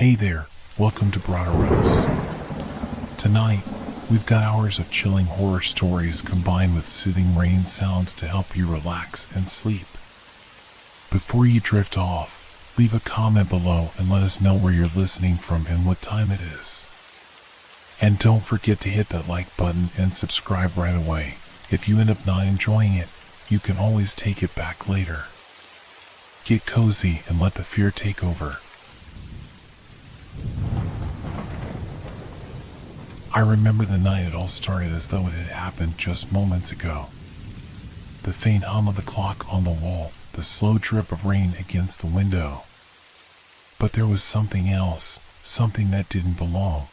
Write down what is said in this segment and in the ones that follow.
Hey there, welcome to Broderos. Tonight, we've got hours of chilling horror stories combined with soothing rain sounds to help you relax and sleep. Before you drift off, leave a comment below and let us know where you're listening from and what time it is. And don't forget to hit that like button and subscribe right away. If you end up not enjoying it, you can always take it back later. Get cozy and let the fear take over. I remember the night it all started as though it had happened just moments ago. The faint hum of the clock on the wall, the slow drip of rain against the window. But there was something else, something that didn't belong.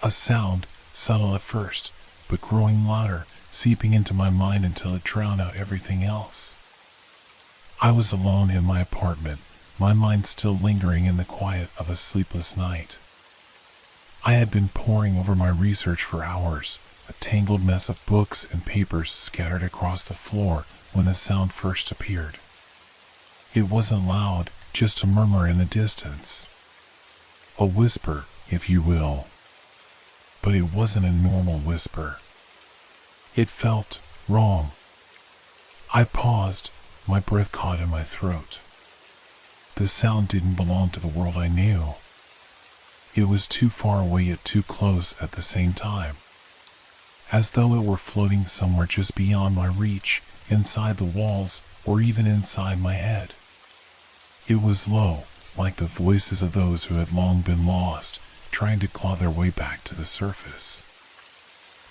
A sound, subtle at first, but growing louder, seeping into my mind until it drowned out everything else. I was alone in my apartment, my mind still lingering in the quiet of a sleepless night. I had been poring over my research for hours, a tangled mess of books and papers scattered across the floor when the sound first appeared. It wasn't loud, just a murmur in the distance. A whisper, if you will. But it wasn't a normal whisper. It felt wrong. I paused, my breath caught in my throat. The sound didn't belong to the world I knew. It was too far away yet too close at the same time. As though it were floating somewhere just beyond my reach, inside the walls, or even inside my head. It was low, like the voices of those who had long been lost, trying to claw their way back to the surface.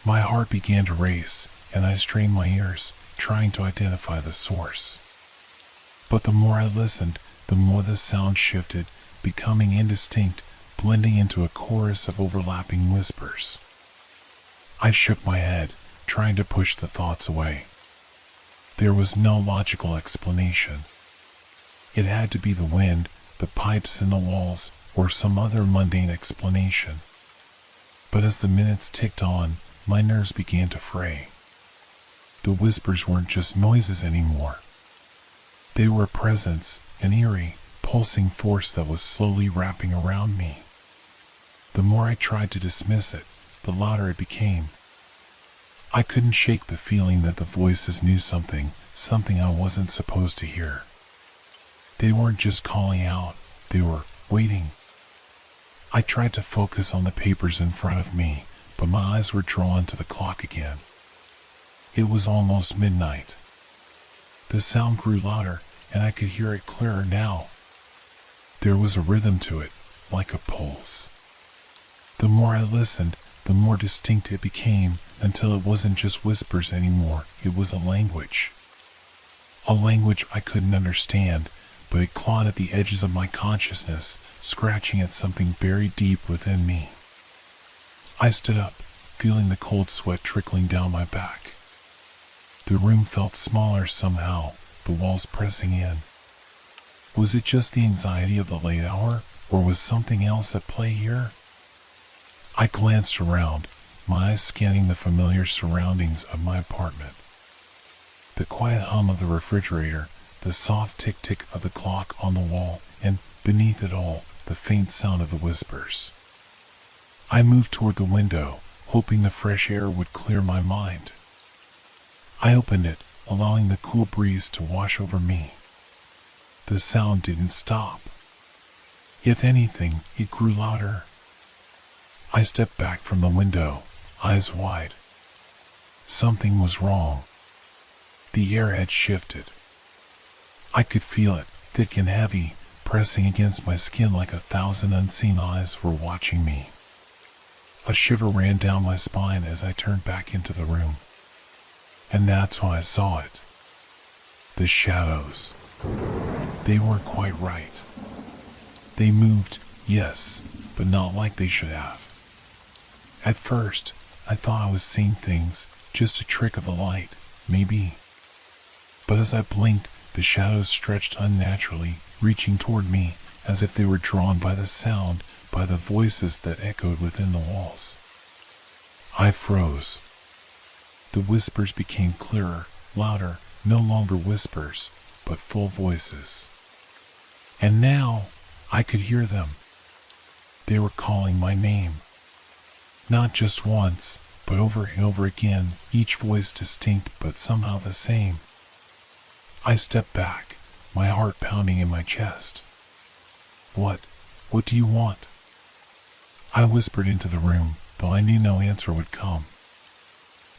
My heart began to race, and I strained my ears, trying to identify the source. But the more I listened, the more the sound shifted, becoming indistinct, blending into a chorus of overlapping whispers. I shook my head, trying to push the thoughts away. There was no logical explanation. It had to be the wind, the pipes in the walls, or some other mundane explanation. But as the minutes ticked on, my nerves began to fray. The whispers weren't just noises anymore. They were a presence, an eerie, pulsing force that was slowly wrapping around me. The more I tried to dismiss it, the louder it became. I couldn't shake the feeling that the voices knew something I wasn't supposed to hear. They weren't just calling out, they were waiting. I tried to focus on the papers in front of me, but my eyes were drawn to the clock again. It was almost midnight. The sound grew louder, and I could hear it clearer now. There was a rhythm to it, like a pulse. The more I listened, the more distinct it became, until it wasn't just whispers anymore, it was a language. A language I couldn't understand, but it clawed at the edges of my consciousness, scratching at something buried deep within me. I stood up, feeling the cold sweat trickling down my back. The room felt smaller somehow, the walls pressing in. Was it just the anxiety of the late hour, or was something else at play here? I glanced around, my eyes scanning the familiar surroundings of my apartment. The quiet hum of the refrigerator, the soft tick-tick of the clock on the wall, and, beneath it all, the faint sound of the whispers. I moved toward the window, hoping the fresh air would clear my mind. I opened it, allowing the cool breeze to wash over me. The sound didn't stop. If anything, it grew louder. I stepped back from the window, eyes wide. Something was wrong. The air had shifted. I could feel it, thick and heavy, pressing against my skin like 1,000 unseen eyes were watching me. A shiver ran down my spine as I turned back into the room. And that's when I saw it. The shadows. They weren't quite right. They moved, yes, but not like they should have. At first, I thought I was seeing things, just a trick of the light, maybe. But as I blinked, the shadows stretched unnaturally, reaching toward me, as if they were drawn by the sound, by the voices that echoed within the walls. I froze. The whispers became clearer, louder, no longer whispers, but full voices. And now, I could hear them. They were calling my name. Not just once, but over and over again, each voice distinct but somehow the same. I stepped back, my heart pounding in my chest. What do you want?" I whispered into the room, but I knew no answer would come.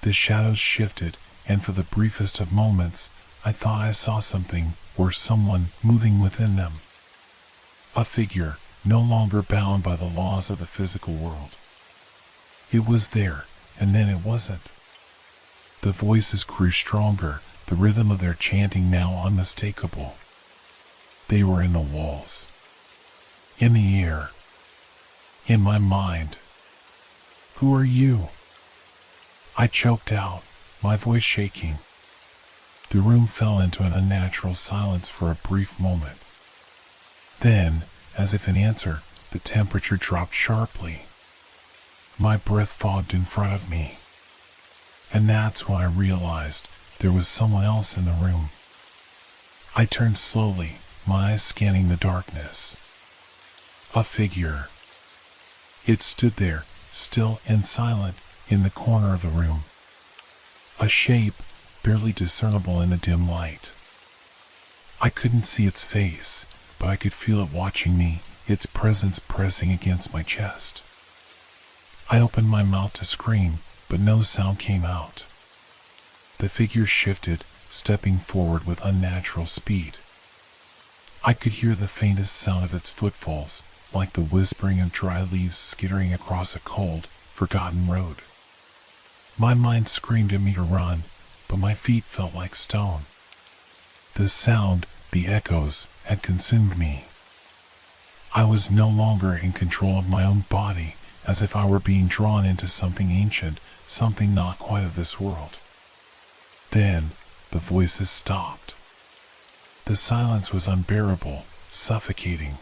The shadows shifted, and for the briefest of moments, I thought I saw something, or someone, moving within them. A figure, no longer bound by the laws of the physical world. It was there, and then it wasn't. The voices grew stronger, the rhythm of their chanting now unmistakable. They were in the walls, in the air, in my mind. "Who are you?" I choked out, my voice shaking. The room fell into an unnatural silence for a brief moment. Then, as if in answer, the temperature dropped sharply. My breath fogged in front of me. And that's when I realized there was someone else in the room. I turned slowly, my eyes scanning the darkness. A figure. It stood there, still and silent, in the corner of the room. A shape, barely discernible in the dim light. I couldn't see its face, but I could feel it watching me, its presence pressing against my chest. I opened my mouth to scream, but no sound came out. The figure shifted, stepping forward with unnatural speed. I could hear the faintest sound of its footfalls, like the whispering of dry leaves skittering across a cold, forgotten road. My mind screamed at me to run, but my feet felt like stone. The sound, the echoes, had consumed me. I was no longer in control of my own body, as if I were being drawn into something ancient, something not quite of this world. Then, the voices stopped. The silence was unbearable, suffocating.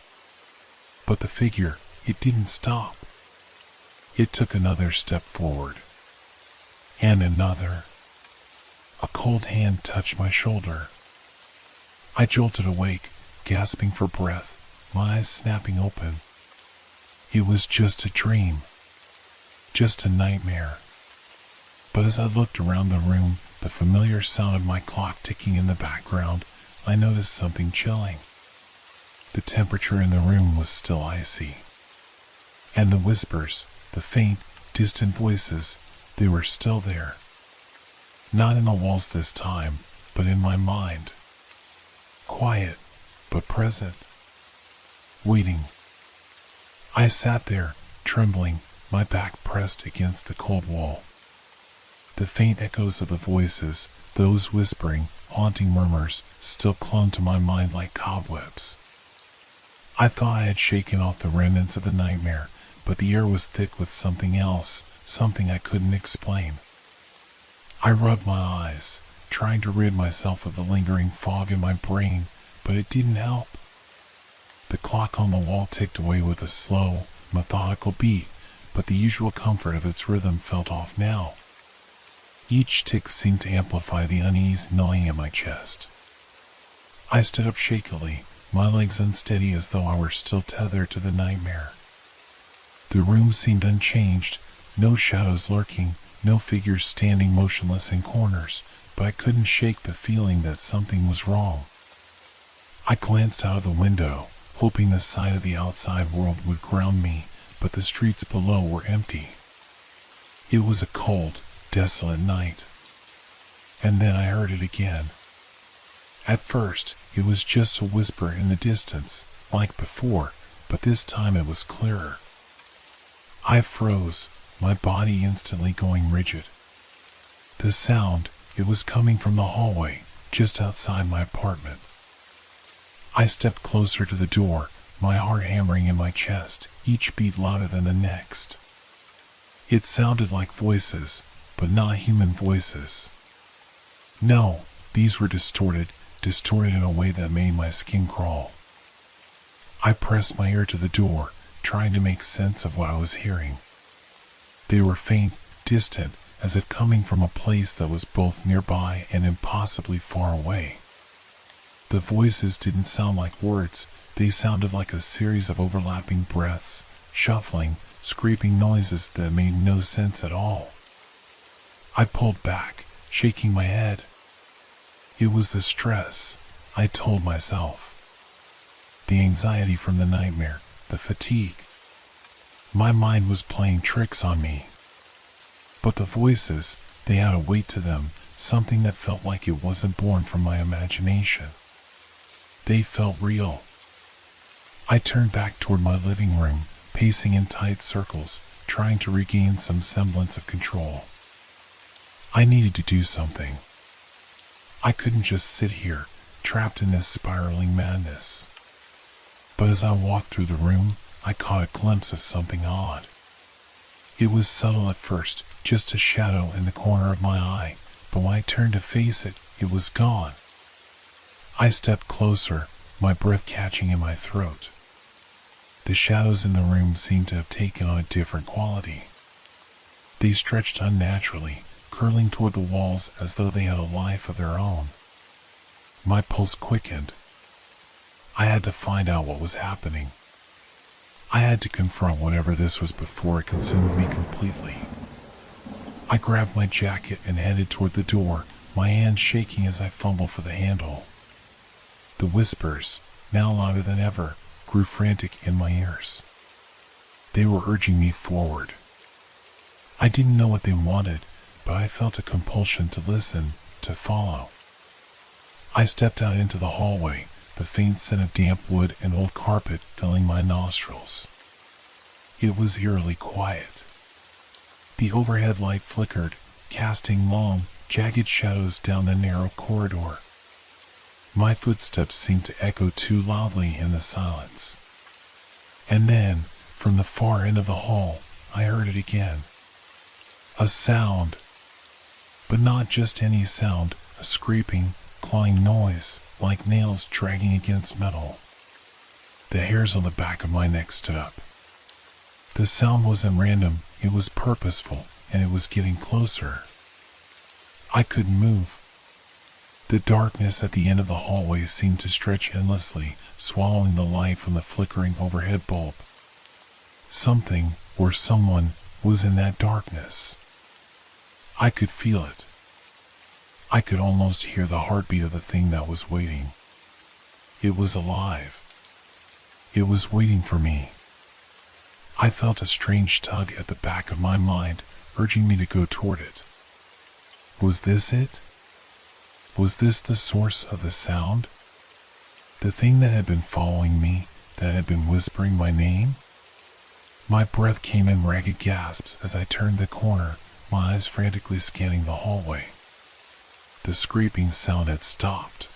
But the figure, it didn't stop. It took another step forward. And another. A cold hand touched my shoulder. I jolted awake, gasping for breath, my eyes snapping open. It was just a dream. Just a nightmare. But as I looked around the room, the familiar sound of my clock ticking in the background, I noticed something chilling. The temperature in the room was still icy. And the whispers, the faint, distant voices, they were still there. Not in the walls this time, but in my mind. Quiet, but present. Waiting. I sat there, trembling, my back pressed against the cold wall. The faint echoes of the voices, those whispering, haunting murmurs, still clung to my mind like cobwebs. I thought I had shaken off the remnants of the nightmare, but the air was thick with something else, something I couldn't explain. I rubbed my eyes, trying to rid myself of the lingering fog in my brain, but it didn't help. The clock on the wall ticked away with a slow, methodical beat, but the usual comfort of its rhythm felt off now. Each tick seemed to amplify the unease gnawing at my chest. I stood up shakily, my legs unsteady as though I were still tethered to the nightmare. The room seemed unchanged, no shadows lurking, no figures standing motionless in corners, but I couldn't shake the feeling that something was wrong. I glanced out of the window, hoping the sight of the outside world would ground me, but the streets below were empty. It was a cold, desolate night. And then I heard it again. At first, it was just a whisper in the distance, like before, but this time it was clearer. I froze, my body instantly going rigid. The sound, it was coming from the hallway, just outside my apartment. I stepped closer to the door, my heart hammering in my chest, each beat louder than the next. It sounded like voices, but not human voices. No, these were distorted in a way that made my skin crawl. I pressed my ear to the door, trying to make sense of what I was hearing. They were faint, distant, as if coming from a place that was both nearby and impossibly far away. The voices didn't sound like words, they sounded like a series of overlapping breaths, shuffling, scraping noises that made no sense at all. I pulled back, shaking my head. It was the stress, I told myself. The anxiety from the nightmare, the fatigue. My mind was playing tricks on me. But the voices, they had a weight to them, something that felt like it wasn't born from my imagination. They felt real. I turned back toward my living room, pacing in tight circles, trying to regain some semblance of control. I needed to do something. I couldn't just sit here, trapped in this spiraling madness. But as I walked through the room, I caught a glimpse of something odd. It was subtle at first, just a shadow in the corner of my eye, but when I turned to face it, it was gone. I stepped closer, my breath catching in my throat. The shadows in the room seemed to have taken on a different quality. They stretched unnaturally, curling toward the walls as though they had a life of their own. My pulse quickened. I had to find out what was happening. I had to confront whatever this was before it consumed me completely. I grabbed my jacket and headed toward the door, my hands shaking as I fumbled for the handle. The whispers, now louder than ever, grew frantic in my ears. They were urging me forward. I didn't know what they wanted, but I felt a compulsion to listen, to follow. I stepped out into the hallway, the faint scent of damp wood and old carpet filling my nostrils. It was eerily quiet. The overhead light flickered, casting long, jagged shadows down the narrow corridor. My footsteps seemed to echo too loudly in the silence. And then, from the far end of the hall, I heard it again. A sound. But not just any sound, a scraping, clawing noise, like nails dragging against metal. The hairs on the back of my neck stood up. The sound wasn't random, it was purposeful, and it was getting closer. I couldn't move. The darkness at the end of the hallway seemed to stretch endlessly, swallowing the light from the flickering overhead bulb. Something, or someone, was in that darkness. I could feel it. I could almost hear the heartbeat of the thing that was waiting. It was alive. It was waiting for me. I felt a strange tug at the back of my mind, urging me to go toward it. Was this it? Was this the source of the sound? The thing that had been following me, that had been whispering my name? My breath came in ragged gasps as I turned the corner, my eyes frantically scanning the hallway. The scraping sound had stopped.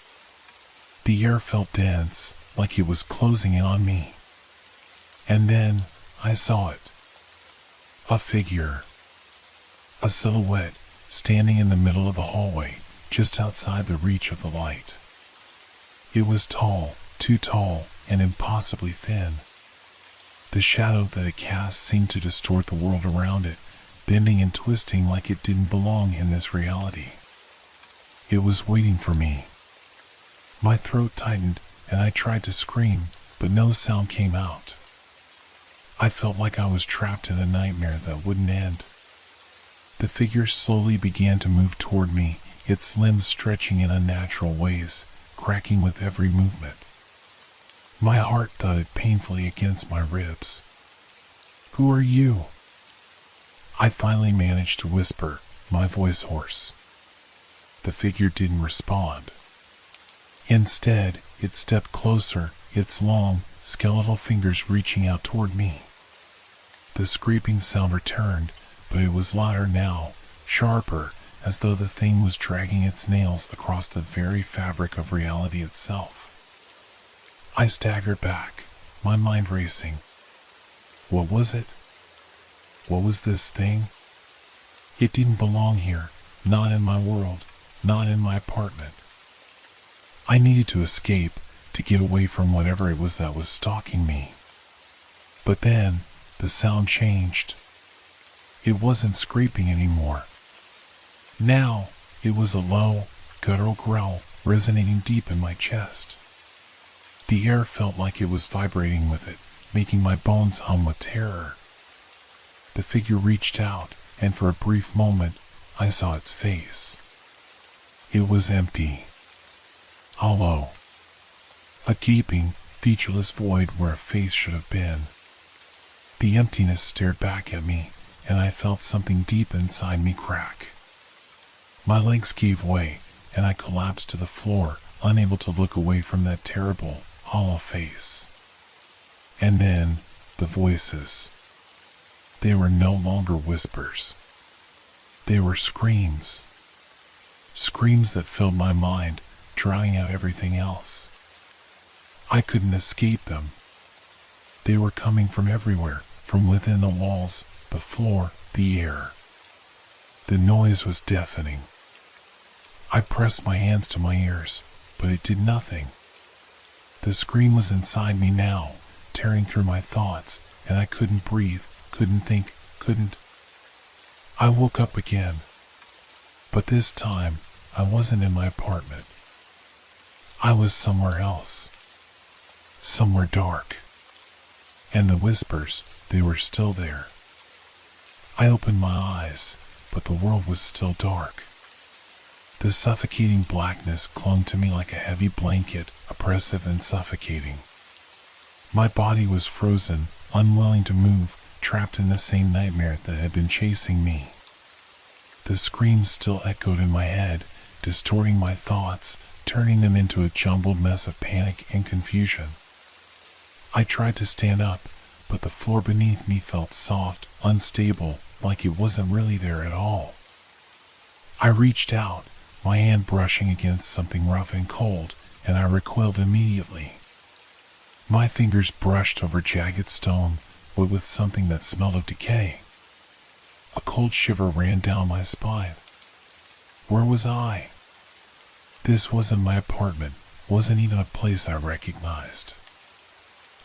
The air felt dense, like it was closing in on me. And then, I saw it. A figure. A silhouette, standing in the middle of the hallway, just outside the reach of the light. It was tall, too tall, and impossibly thin. The shadow that it cast seemed to distort the world around it, bending and twisting like it didn't belong in this reality. It was waiting for me. My throat tightened, and I tried to scream, but no sound came out. I felt like I was trapped in a nightmare that wouldn't end. The figure slowly began to move toward me, its limbs stretching in unnatural ways, cracking with every movement. My heart thudded painfully against my ribs. "Who are you?" I finally managed to whisper, my voice hoarse. The figure didn't respond. Instead, it stepped closer, its long, skeletal fingers reaching out toward me. The scraping sound returned, but it was louder now, sharper, as though the thing was dragging its nails across the very fabric of reality itself. I staggered back, my mind racing. What was it? What was this thing? It didn't belong here, not in my world, not in my apartment. I needed to escape, to get away from whatever it was that was stalking me. But then, the sound changed. It wasn't scraping anymore. Now, it was a low, guttural growl resonating deep in my chest. The air felt like it was vibrating with it, making my bones hum with terror. The figure reached out, and for a brief moment, I saw its face. It was empty. Hollow. A gaping, featureless void where a face should have been. The emptiness stared back at me, and I felt something deep inside me crack. My legs gave way, and I collapsed to the floor, unable to look away from that terrible, hollow face. And then, the voices. They were no longer whispers. They were screams. Screams that filled my mind, drowning out everything else. I couldn't escape them. They were coming from everywhere, from within the walls, the floor, the air. The noise was deafening. I pressed my hands to my ears, but it did nothing. The scream was inside me now, tearing through my thoughts, and I couldn't breathe, couldn't think, couldn't. I woke up again. But this time, I wasn't in my apartment. I was somewhere else. Somewhere dark. And the whispers, they were still there. I opened my eyes, but the world was still dark. The suffocating blackness clung to me like a heavy blanket, oppressive and suffocating. My body was frozen, unwilling to move, trapped in the same nightmare that had been chasing me. The screams still echoed in my head, distorting my thoughts, turning them into a jumbled mess of panic and confusion. I tried to stand up, but the floor beneath me felt soft, unstable, like it wasn't really there at all. I reached out, my hand brushing against something rough and cold, and I recoiled immediately. My fingers brushed over jagged stone, but with something that smelled of decay. A cold shiver ran down my spine. Where was I? This wasn't my apartment, wasn't even a place I recognized.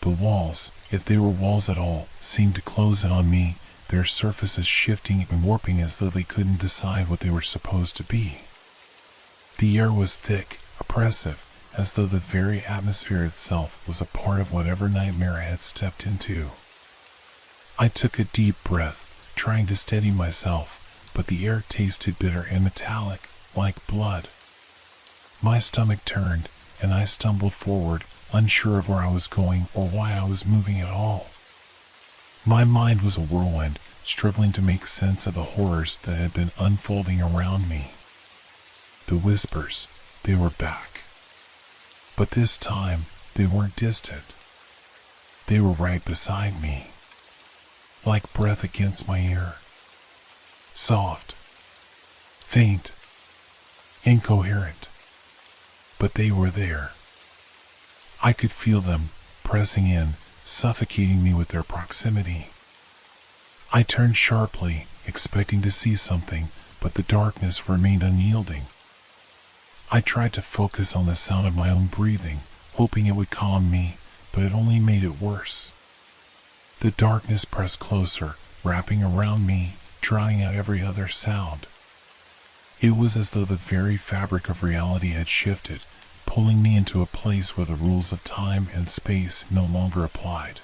The walls, if they were walls at all, seemed to close in on me, their surfaces shifting and warping as though they couldn't decide what they were supposed to be. The air was thick, oppressive, as though the very atmosphere itself was a part of whatever nightmare I had stepped into. I took a deep breath, trying to steady myself, but the air tasted bitter and metallic, like blood. My stomach turned, and I stumbled forward, unsure of where I was going or why I was moving at all. My mind was a whirlwind, struggling to make sense of the horrors that had been unfolding around me. The whispers, they were back. But this time, they weren't distant. They were right beside me, like breath against my ear. Soft, faint, incoherent, but they were there. I could feel them, pressing in, suffocating me with their proximity. I turned sharply, expecting to see something, but the darkness remained unyielding. I tried to focus on the sound of my own breathing, hoping it would calm me, but it only made it worse. The darkness pressed closer, wrapping around me, drowning out every other sound. It was as though the very fabric of reality had shifted, pulling me into a place where the rules of time and space no longer applied.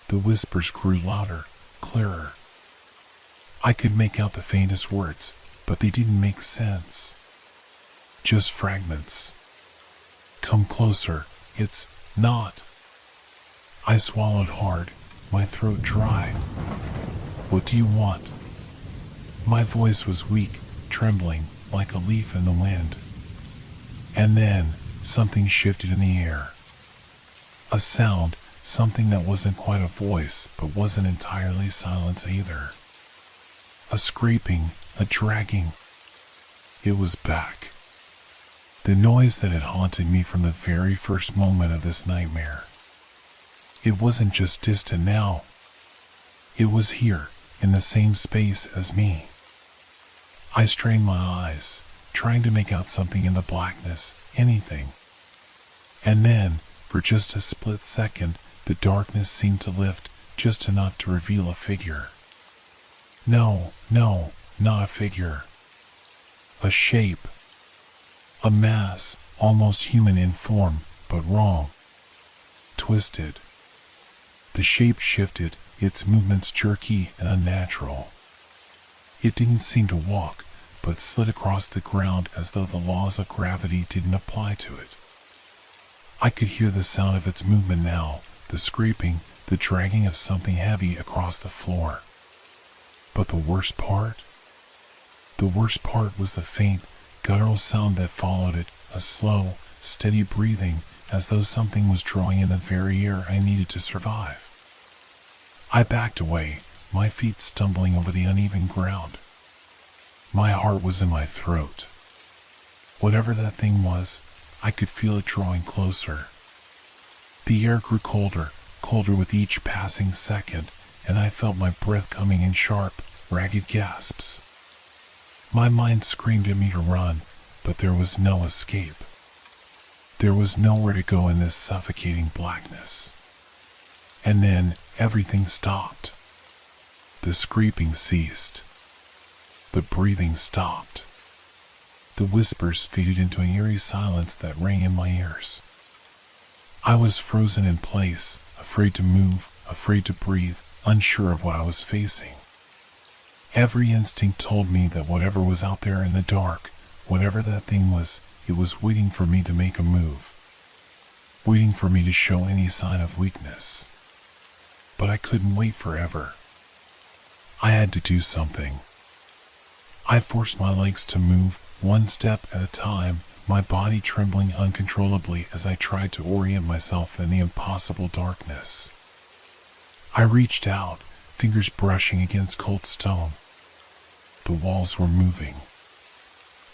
The whispers grew louder, clearer. I could make out the faintest words, but they didn't make sense. Just fragments. Come closer, it's not. I swallowed hard, my throat dry. What do you want? My voice was weak, trembling, like a leaf in the wind. And then, something shifted in the air. A sound, something that wasn't quite a voice, but wasn't entirely silence either. A scraping, a dragging. It was back. The noise that had haunted me from the very first moment of this nightmare. It wasn't just distant now. It was here, in the same space as me. I strained my eyes, trying to make out something in the blackness, anything. And then, for just a split second, the darkness seemed to lift, just enough to reveal a figure. No, not a figure. A shape. A mass, almost human in form, but wrong. Twisted. The shape shifted, its movements jerky and unnatural. It didn't seem to walk, but slid across the ground as though the laws of gravity didn't apply to it. I could hear the sound of its movement now, the scraping, the dragging of something heavy across the floor. But the worst part? The worst part was the faint, guttural sound that followed it, a slow, steady breathing, as though something was drawing in the very air I needed to survive. I backed away, my feet stumbling over the uneven ground. My heart was in my throat. Whatever that thing was, I could feel it drawing closer. The air grew colder, colder with each passing second, and I felt my breath coming in sharp, ragged gasps. My mind screamed at me to run, but there was no escape. There was nowhere to go in this suffocating blackness. And then everything stopped. The scraping ceased. The breathing stopped. The whispers faded into an eerie silence that rang in my ears. I was frozen in place, afraid to move, afraid to breathe, unsure of what I was facing. Every instinct told me that whatever was out there in the dark, whatever that thing was, it was waiting for me to make a move. Waiting for me to show any sign of weakness. But I couldn't wait forever. I had to do something. I forced my legs to move, one step at a time, my body trembling uncontrollably as I tried to orient myself in the impossible darkness. I reached out, fingers brushing against cold stone. The walls were moving.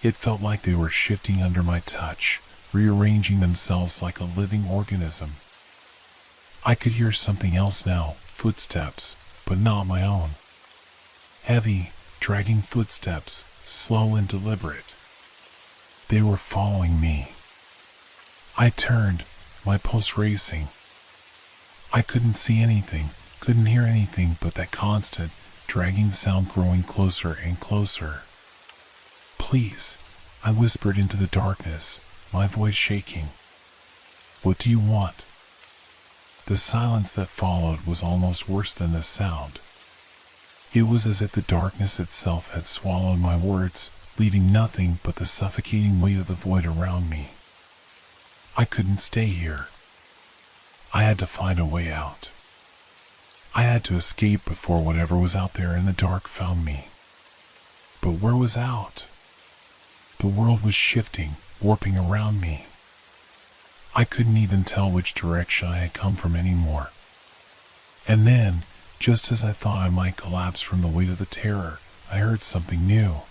It felt like they were shifting under my touch, rearranging themselves like a living organism. I could hear something else now, footsteps, but not my own. Heavy, dragging footsteps, slow and deliberate. They were following me. I turned, my pulse racing. I couldn't see anything, couldn't hear anything but that constant, dragging sound growing closer and closer. "Please," I whispered into the darkness, my voice shaking. "What do you want?" The silence that followed was almost worse than the sound. It was as if the darkness itself had swallowed my words, leaving nothing but the suffocating weight of the void around me. I couldn't stay here. I had to find a way out. I had to escape before whatever was out there in the dark found me. But where was out? The world was shifting, warping around me. I couldn't even tell which direction I had come from anymore. And then, just as I thought I might collapse from the weight of the terror, I heard something new.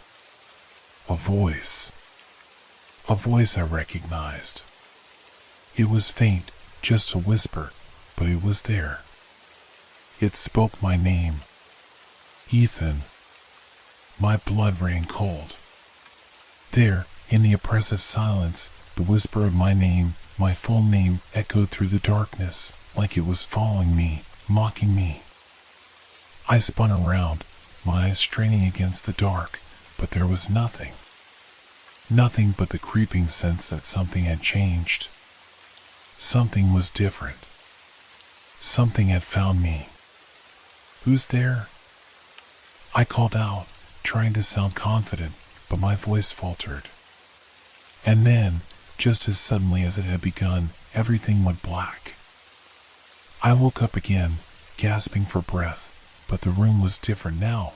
A voice. A voice I recognized. It was faint, just a whisper, but it was there. It spoke my name. Ethan. My blood ran cold. There, in the oppressive silence, the whisper of my name, my full name, echoed through the darkness, like it was following me, mocking me. I spun around, my eyes straining against the dark, but there was nothing. Nothing but the creeping sense that something had changed. Something was different. Something had found me. "Who's there?" I called out, trying to sound confident, but my voice faltered. And then, just as suddenly as it had begun, everything went black. I woke up again, gasping for breath, but the room was different now.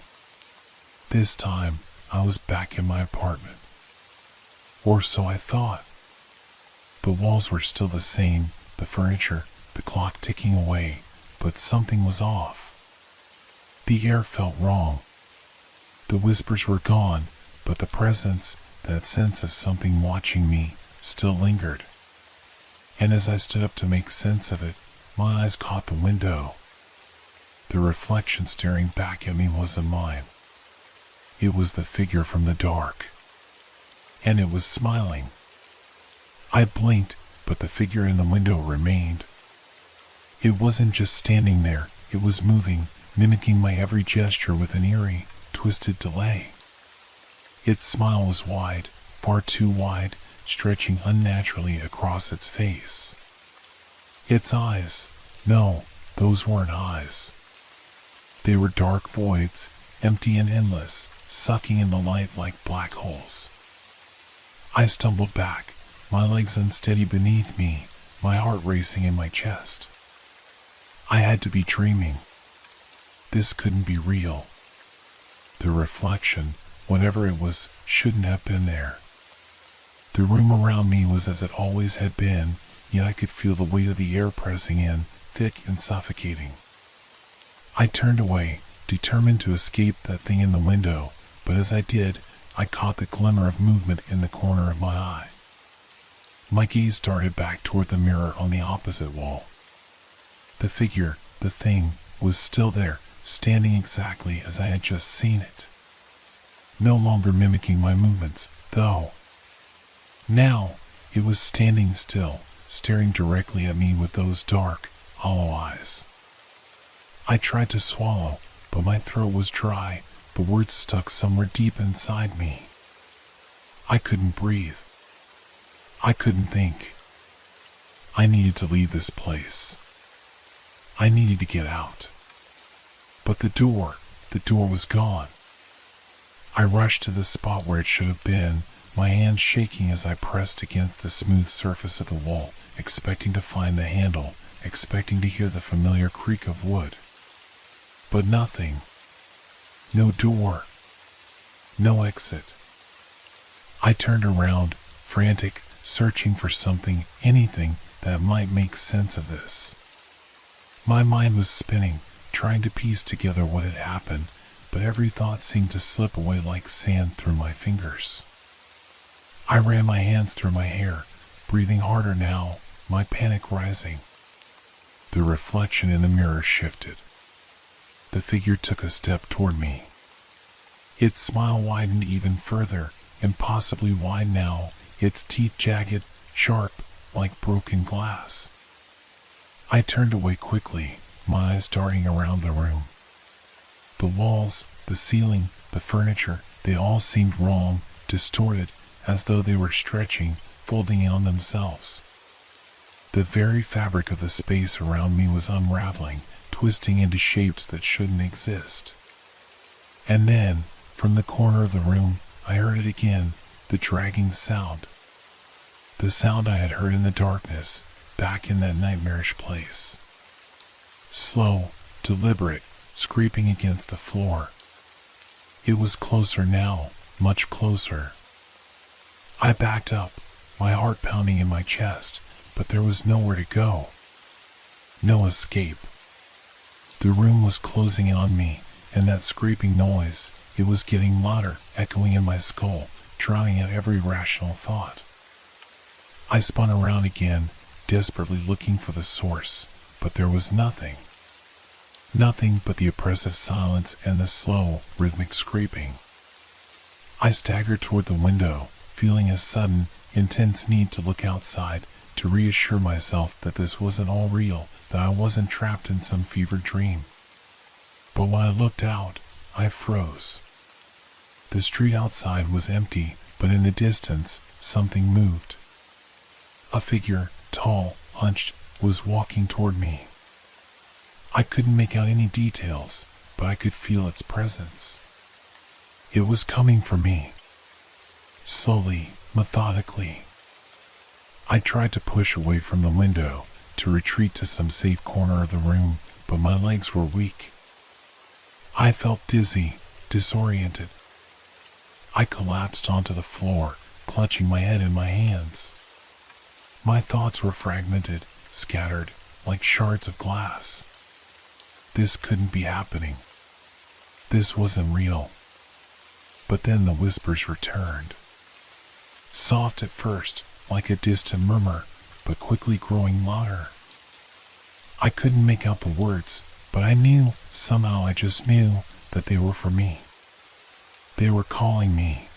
This time, I was back in my apartment. Or so I thought. The walls were still the same, the furniture, the clock ticking away, but something was off. The air felt wrong. The whispers were gone, but the presence, that sense of something watching me, still lingered. And as I stood up to make sense of it, my eyes caught the window. The reflection staring back at me wasn't mine. It was the figure from the dark. And it was smiling. I blinked, but the figure in the window remained. It wasn't just standing there, it was moving, mimicking my every gesture with an eerie, twisted delay. Its smile was wide, far too wide, stretching unnaturally across its face. Its eyes, no, Those weren't eyes. They were dark voids, empty and endless, sucking in the light like black holes. I stumbled back, my legs unsteady beneath me, my heart racing in my chest. I had to be dreaming. This couldn't be real. The reflection, whatever it was, shouldn't have been there. The room around me was as it always had been, yet I could feel the weight of the air pressing in, thick and suffocating. I turned away, determined to escape that thing in the window, but as I did, I caught the glimmer of movement in the corner of my eye. My gaze darted back toward the mirror on the opposite wall. The figure, the thing, was still there, standing exactly as I had just seen it. No longer mimicking my movements, though. Now, it was standing still, staring directly at me with those dark, hollow eyes. I tried to swallow, but my throat was dry, the words stuck somewhere deep inside me. I couldn't breathe. I couldn't think. I needed to leave this place. I needed to get out. But the door was gone. I rushed to the spot where it should have been, my hands shaking as I pressed against the smooth surface of the wall, expecting to find the handle, expecting to hear the familiar creak of wood. But nothing. No door. No exit. I turned around, frantic, searching for something, anything, that might make sense of this. My mind was spinning, trying to piece together what had happened, but every thought seemed to slip away like sand through my fingers. I ran my hands through my hair, breathing harder now, my panic rising. The reflection in the mirror shifted. The figure took a step toward me. Its smile widened even further, impossibly wide now, its teeth jagged, sharp, like broken glass. I turned away quickly, my eyes darting around the room. The walls, the ceiling, the furniture, they all seemed wrong, distorted, as though they were stretching, folding in on themselves. The very fabric of the space around me was unraveling, twisting into shapes that shouldn't exist. And then, from the corner of the room, I heard it again, the dragging sound. The sound I had heard in the darkness, back in that nightmarish place. Slow, deliberate, scraping against the floor. It was closer now, much closer. I backed up, my heart pounding in my chest, but there was nowhere to go. No escape. The room was closing in on me, and that scraping noise, it was getting louder, echoing in my skull, drowning out every rational thought. I spun around again, desperately looking for the source, but there was nothing. Nothing but the oppressive silence and the slow, rhythmic scraping. I staggered toward the window, feeling a sudden, intense need to look outside, to reassure myself that this wasn't all real, that I wasn't trapped in some fevered dream. But when I looked out, I froze. The street outside was empty, but in the distance, something moved. A figure, tall, hunched, was walking toward me. I couldn't make out any details, but I could feel its presence. It was coming for me. Slowly, methodically. I tried to push away from the window, to retreat to some safe corner of the room, but my legs were weak. I felt dizzy, disoriented. I collapsed onto the floor, clutching my head in my hands. My thoughts were fragmented, scattered, like shards of glass. This couldn't be happening. This wasn't real. But then the whispers returned. Soft at first, like a distant murmur, but quickly growing louder. I couldn't make out the words, but I knew, somehow I just knew, that they were for me. They were calling me.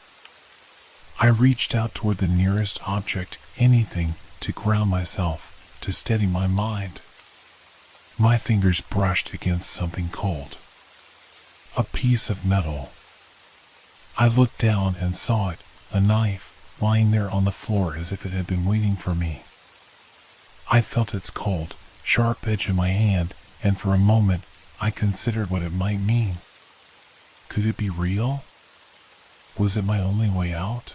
I reached out toward the nearest object, anything, to ground myself, to steady my mind. My fingers brushed against something cold. A piece of metal. I looked down and saw it, a knife, lying there on the floor as if it had been waiting for me. I felt its cold, sharp edge in my hand, and for a moment I considered what it might mean. Could it be real? Was it my only way out?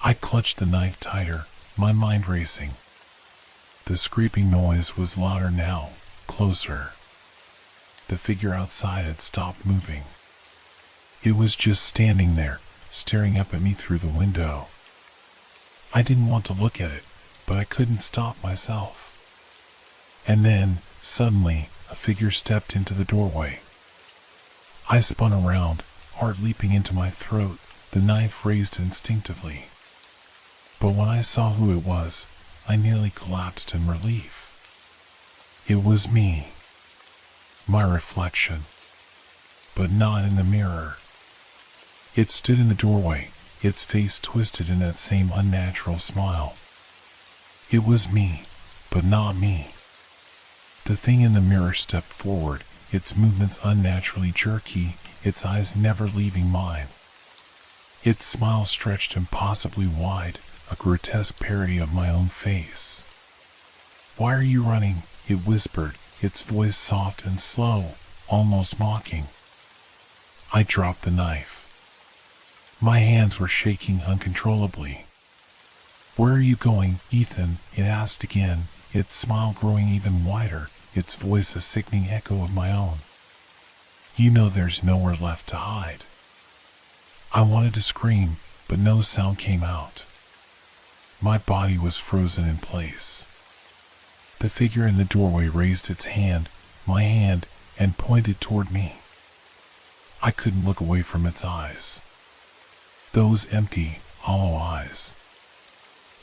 I clutched the knife tighter, my mind racing. The scraping noise was louder now, closer. The figure outside had stopped moving. It was just standing there, staring up at me through the window. I didn't want to look at it, but I couldn't stop myself. And then, suddenly, a figure stepped into the doorway. I spun around, heart leaping into my throat, the knife raised instinctively. But when I saw who it was, I nearly collapsed in relief. It was me. My reflection. But not in the mirror. It stood in the doorway, its face twisted in that same unnatural smile. It was me, but not me. The thing in the mirror stepped forward, its movements unnaturally jerky, its eyes never leaving mine. Its smile stretched impossibly wide, a grotesque parody of my own face. "Why are you running?" it whispered, its voice soft and slow, almost mocking. I dropped the knife. My hands were shaking uncontrollably. "Where are you going, Ethan?" it asked again, its smile growing even wider, its voice a sickening echo of my own. "You know there's nowhere left to hide." I wanted to scream, but no sound came out. My body was frozen in place. The figure in the doorway raised its hand, my hand, and pointed toward me. I couldn't look away from its eyes. Those empty, hollow eyes.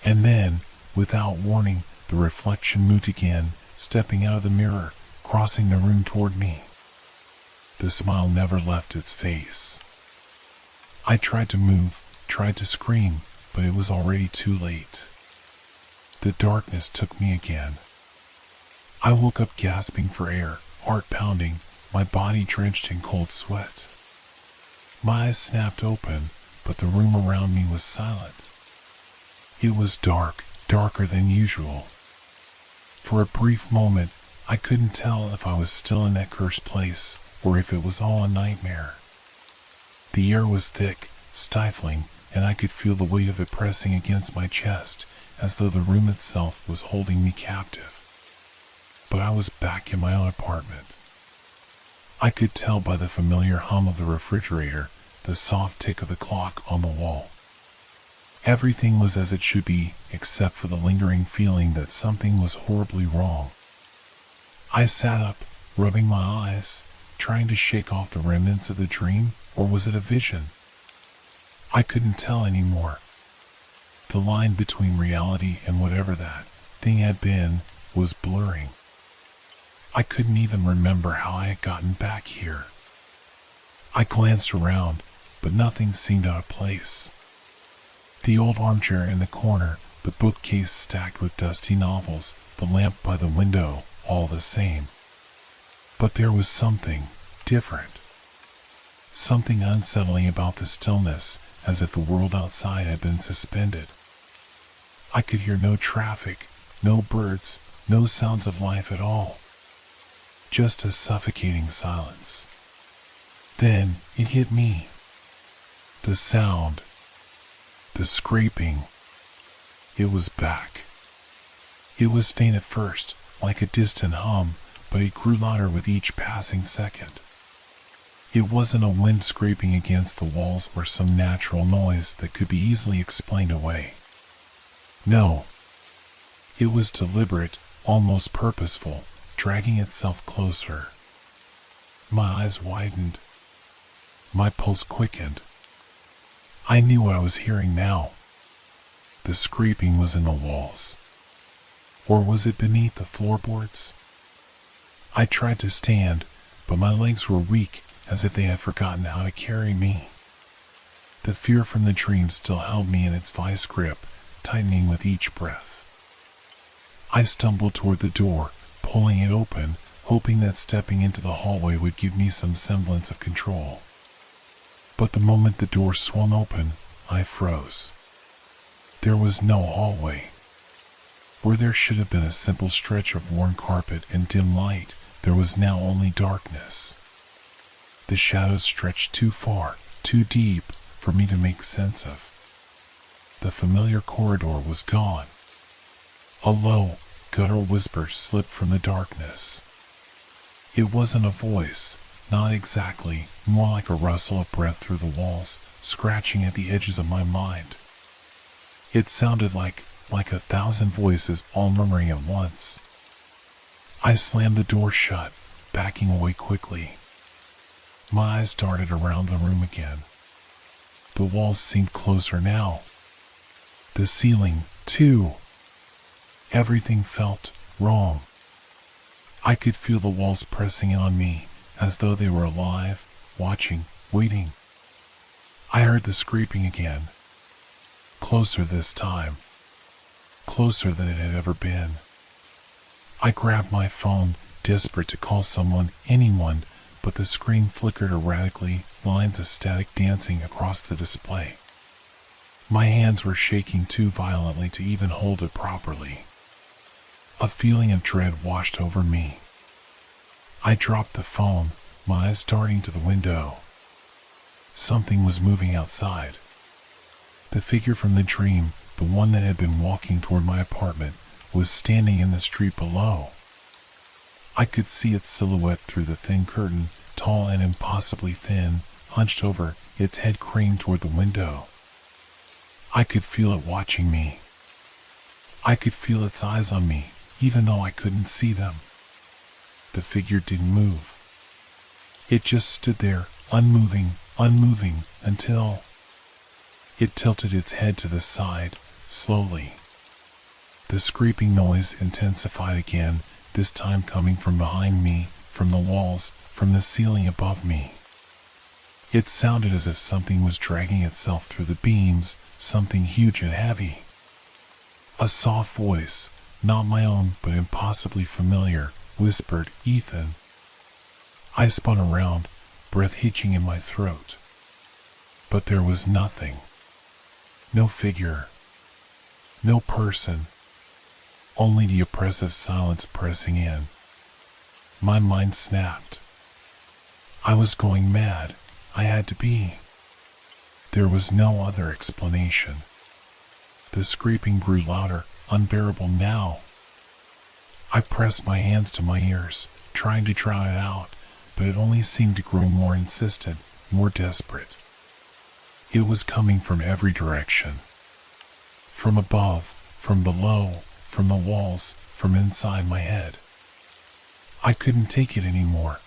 And then, without warning, the reflection moved again, stepping out of the mirror, crossing the room toward me. The smile never left its face. I tried to move, tried to scream, but it was already too late. The darkness took me again. I woke up gasping for air, heart pounding, my body drenched in cold sweat. My eyes snapped open, but the room around me was silent. It was dark, darker than usual. For a brief moment, I couldn't tell if I was still in that cursed place, or if it was all a nightmare. The air was thick, stifling, and I could feel the weight of it pressing against my chest, as though the room itself was holding me captive. But I was back in my own apartment. I could tell by the familiar hum of the refrigerator, the soft tick of the clock on the wall. Everything was as it should be, except for the lingering feeling that something was horribly wrong. I sat up, rubbing my eyes, trying to shake off the remnants of the dream, or was it a vision? I couldn't tell anymore. The line between reality and whatever that thing had been was blurring. I couldn't even remember how I had gotten back here. I glanced around, but nothing seemed out of place. The old armchair in the corner, the bookcase stacked with dusty novels, the lamp by the window, all the same. But there was something different. Something unsettling about the stillness, as if the world outside had been suspended. I could hear no traffic, no birds, no sounds of life at all. Just a suffocating silence. Then it hit me. The sound. The scraping. It was back. It was faint at first, like a distant hum, but it grew louder with each passing second. It wasn't a wind scraping against the walls or some natural noise that could be easily explained away. No. It was deliberate, almost purposeful, dragging itself closer. My eyes widened. My pulse quickened. I knew what I was hearing now. The scraping was in the walls. Or was it beneath the floorboards? I tried to stand, but my legs were weak, as if they had forgotten how to carry me. The fear from the dream still held me in its vice grip, tightening with each breath. I stumbled toward the door, pulling it open, hoping that stepping into the hallway would give me some semblance of control. But the moment the door swung open, I froze. There was no hallway. Where there should have been a simple stretch of worn carpet and dim light, there was now only darkness. The shadows stretched too far, too deep, for me to make sense of. The familiar corridor was gone. A low, guttural whisper slipped from the darkness. It wasn't a voice, not exactly, more like a rustle of breath through the walls, scratching at the edges of my mind. It sounded like 1,000 voices all murmuring at once. I slammed the door shut, backing away quickly. My eyes darted around the room again. The walls seemed closer now. The ceiling, too. Everything felt wrong. I could feel the walls pressing in on me, as though they were alive, watching, waiting. I heard the scraping again. Closer this time. Closer than it had ever been. I grabbed my phone, desperate to call someone, anyone, but the screen flickered erratically, lines of static dancing across the display. My hands were shaking too violently to even hold it properly. A feeling of dread washed over me. I dropped the phone, my eyes darting to the window. Something was moving outside. The figure from the dream, the one that had been walking toward my apartment, was standing in the street below. I could see its silhouette through the thin curtain, tall and impossibly thin, hunched over, its head craned toward the window. I could feel it watching me. I could feel its eyes on me, even though I couldn't see them. The figure didn't move. It just stood there, unmoving, until it tilted its head to the side, slowly. The scraping noise intensified again, this time coming from behind me, from the walls, from the ceiling above me. It sounded as if something was dragging itself through the beams, something huge and heavy. A soft voice, not my own but impossibly familiar, whispered, "Ethan." I spun around, breath hitching in my throat. But there was nothing. No figure. No person. Only the oppressive silence pressing in. My mind snapped. I was going mad. I had to be. There was no other explanation. The scraping grew louder, unbearable now. I pressed my hands to my ears, trying to drown it out, but it only seemed to grow more insistent, more desperate. It was coming from every direction. From above, from below, from the walls, from inside my head. I couldn't take it anymore.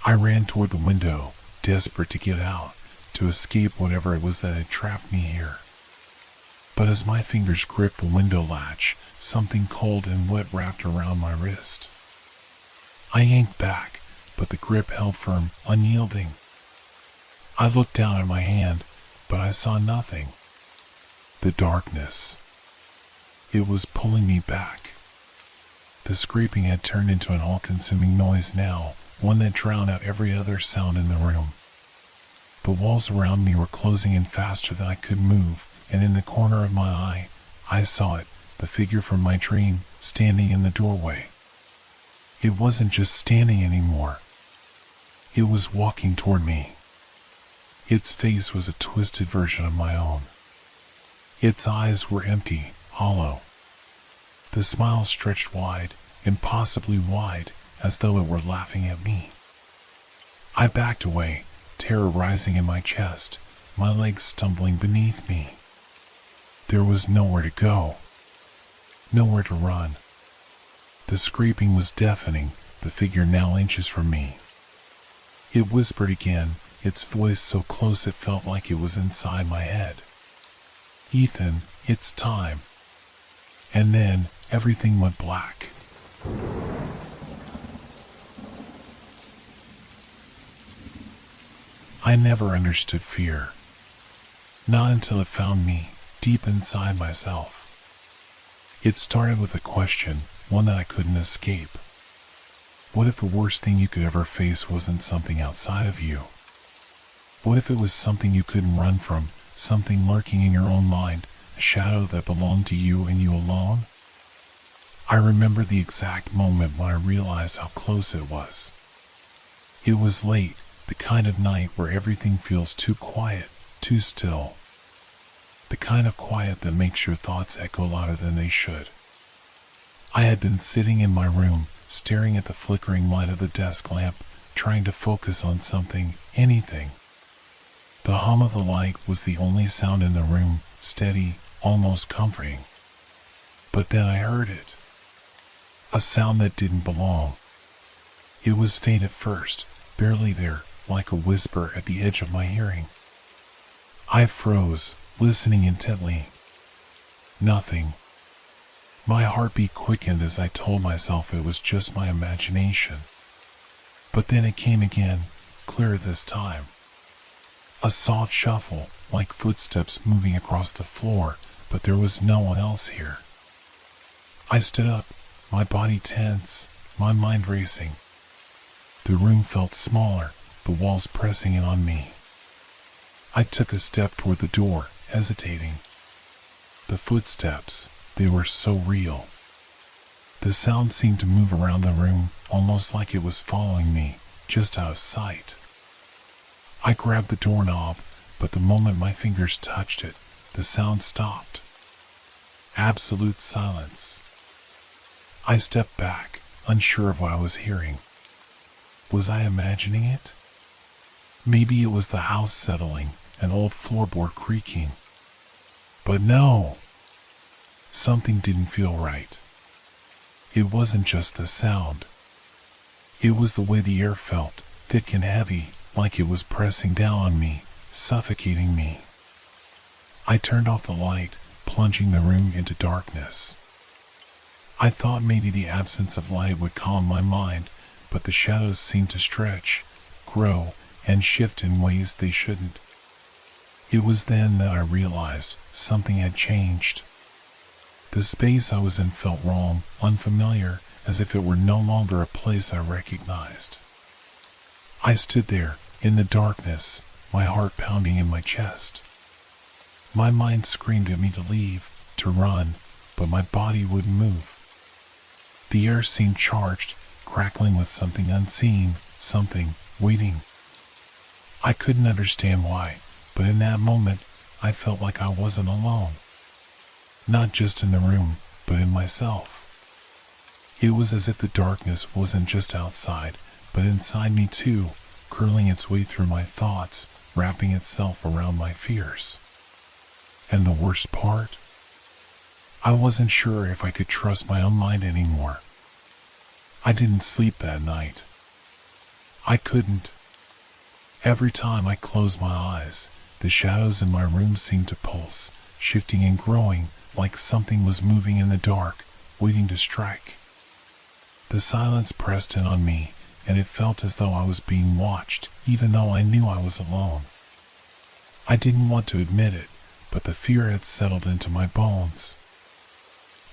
I ran toward the window, desperate to get out, to escape whatever it was that had trapped me here. But as my fingers gripped the window latch, something cold and wet wrapped around my wrist. I yanked back, but the grip held firm, unyielding. I looked down at my hand, but I saw nothing. The darkness. It was pulling me back. The scraping had turned into an all-consuming noise now, one that drowned out every other sound in the room. The walls around me were closing in faster than I could move, and in the corner of my eye, I saw it, the figure from my dream, standing in the doorway. It wasn't just standing anymore. It was walking toward me. Its face was a twisted version of my own. Its eyes were empty, hollow. The smile stretched wide, impossibly wide, as though it were laughing at me. I backed away, terror rising in my chest, my legs stumbling beneath me. There was nowhere to go. Nowhere to run. The scraping was deafening, the figure now inches from me. It whispered again, its voice so close it felt like it was inside my head. "Ethan, it's time." And then, everything went black. I never understood fear. Not until it found me, deep inside myself. It started with a question, one that I couldn't escape. What if the worst thing you could ever face wasn't something outside of you? What if it was something you couldn't run from, something lurking in your own mind, a shadow that belonged to you and you alone? I remember the exact moment when I realized how close it was. It was late, the kind of night where everything feels too quiet, too still. The kind of quiet that makes your thoughts echo louder than they should. I had been sitting in my room, staring at the flickering light of the desk lamp, trying to focus on something, anything. The hum of the light was the only sound in the room, steady, almost comforting. But then I heard it. A sound that didn't belong. It was faint at first, barely there, like a whisper at the edge of my hearing. I froze, listening intently. Nothing. My heartbeat quickened as I told myself it was just my imagination. But then it came again, clearer this time. A soft shuffle, like footsteps moving across the floor, but there was no one else here. I stood up, my body tense, my mind racing. The room felt smaller, the walls pressing in on me. I took a step toward the door, hesitating. The footsteps, they were so real. The sound seemed to move around the room, almost like it was following me, just out of sight. I grabbed the doorknob, but the moment my fingers touched it, the sound stopped. Absolute silence. I stepped back, unsure of what I was hearing. Was I imagining it? Maybe it was the house settling, an old floorboard creaking. But no! Something didn't feel right. It wasn't just the sound. It was the way the air felt, thick and heavy, like it was pressing down on me, suffocating me. I turned off the light, plunging the room into darkness. I thought maybe the absence of light would calm my mind, but the shadows seemed to stretch, grow, and shift in ways they shouldn't. It was then that I realized something had changed. The space I was in felt wrong, unfamiliar, as if it were no longer a place I recognized. I stood there, in the darkness, my heart pounding in my chest. My mind screamed at me to leave, to run, but my body wouldn't move. The air seemed charged, crackling with something unseen, something waiting. I couldn't understand why, but in that moment, I felt like I wasn't alone. Not just in the room, but in myself. It was as if the darkness wasn't just outside, but inside me too, curling its way through my thoughts, wrapping itself around my fears. And the worst part? I wasn't sure if I could trust my own mind anymore. I didn't sleep that night. I couldn't. Every time I closed my eyes, the shadows in my room seemed to pulse, shifting and growing, like something was moving in the dark, waiting to strike. The silence pressed in on me, and it felt as though I was being watched, even though I knew I was alone. I didn't want to admit it, but the fear had settled into my bones.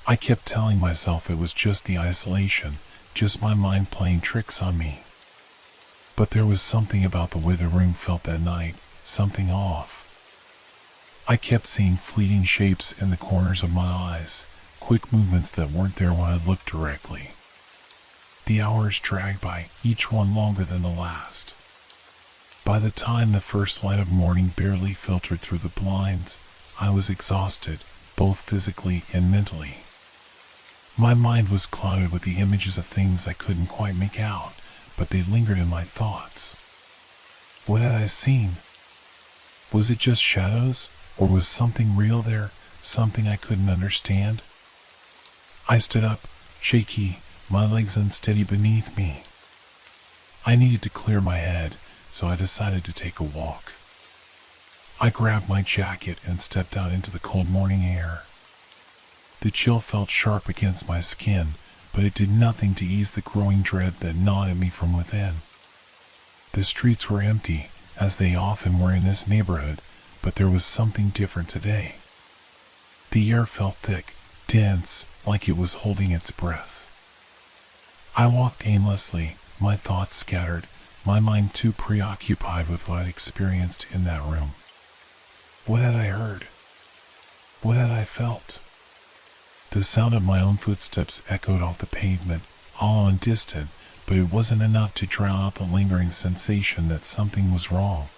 I kept telling myself it was just the isolation, just my mind playing tricks on me. But there was something about the way the room felt that night, something off. I kept seeing fleeting shapes in the corners of my eyes, quick movements that weren't there when I looked directly. The hours dragged by, each one longer than the last. By the time the first light of morning barely filtered through the blinds, I was exhausted, both physically and mentally. My mind was clouded with the images of things I couldn't quite make out, but they lingered in my thoughts. What had I seen? Was it just shadows, or was something real there, something I couldn't understand? I stood up, shaky, my legs unsteady beneath me. I needed to clear my head, so I decided to take a walk. I grabbed my jacket and stepped out into the cold morning air. The chill felt sharp against my skin, but it did nothing to ease the growing dread that gnawed at me from within. The streets were empty, as they often were in this neighborhood, but there was something different today. The air felt thick, dense, like it was holding its breath. I walked aimlessly, my thoughts scattered, my mind too preoccupied with what I'd experienced in that room. What had I heard? What had I felt? The sound of my own footsteps echoed off the pavement, hollow and distant, but it wasn't enough to drown out the lingering sensation that something was wrong.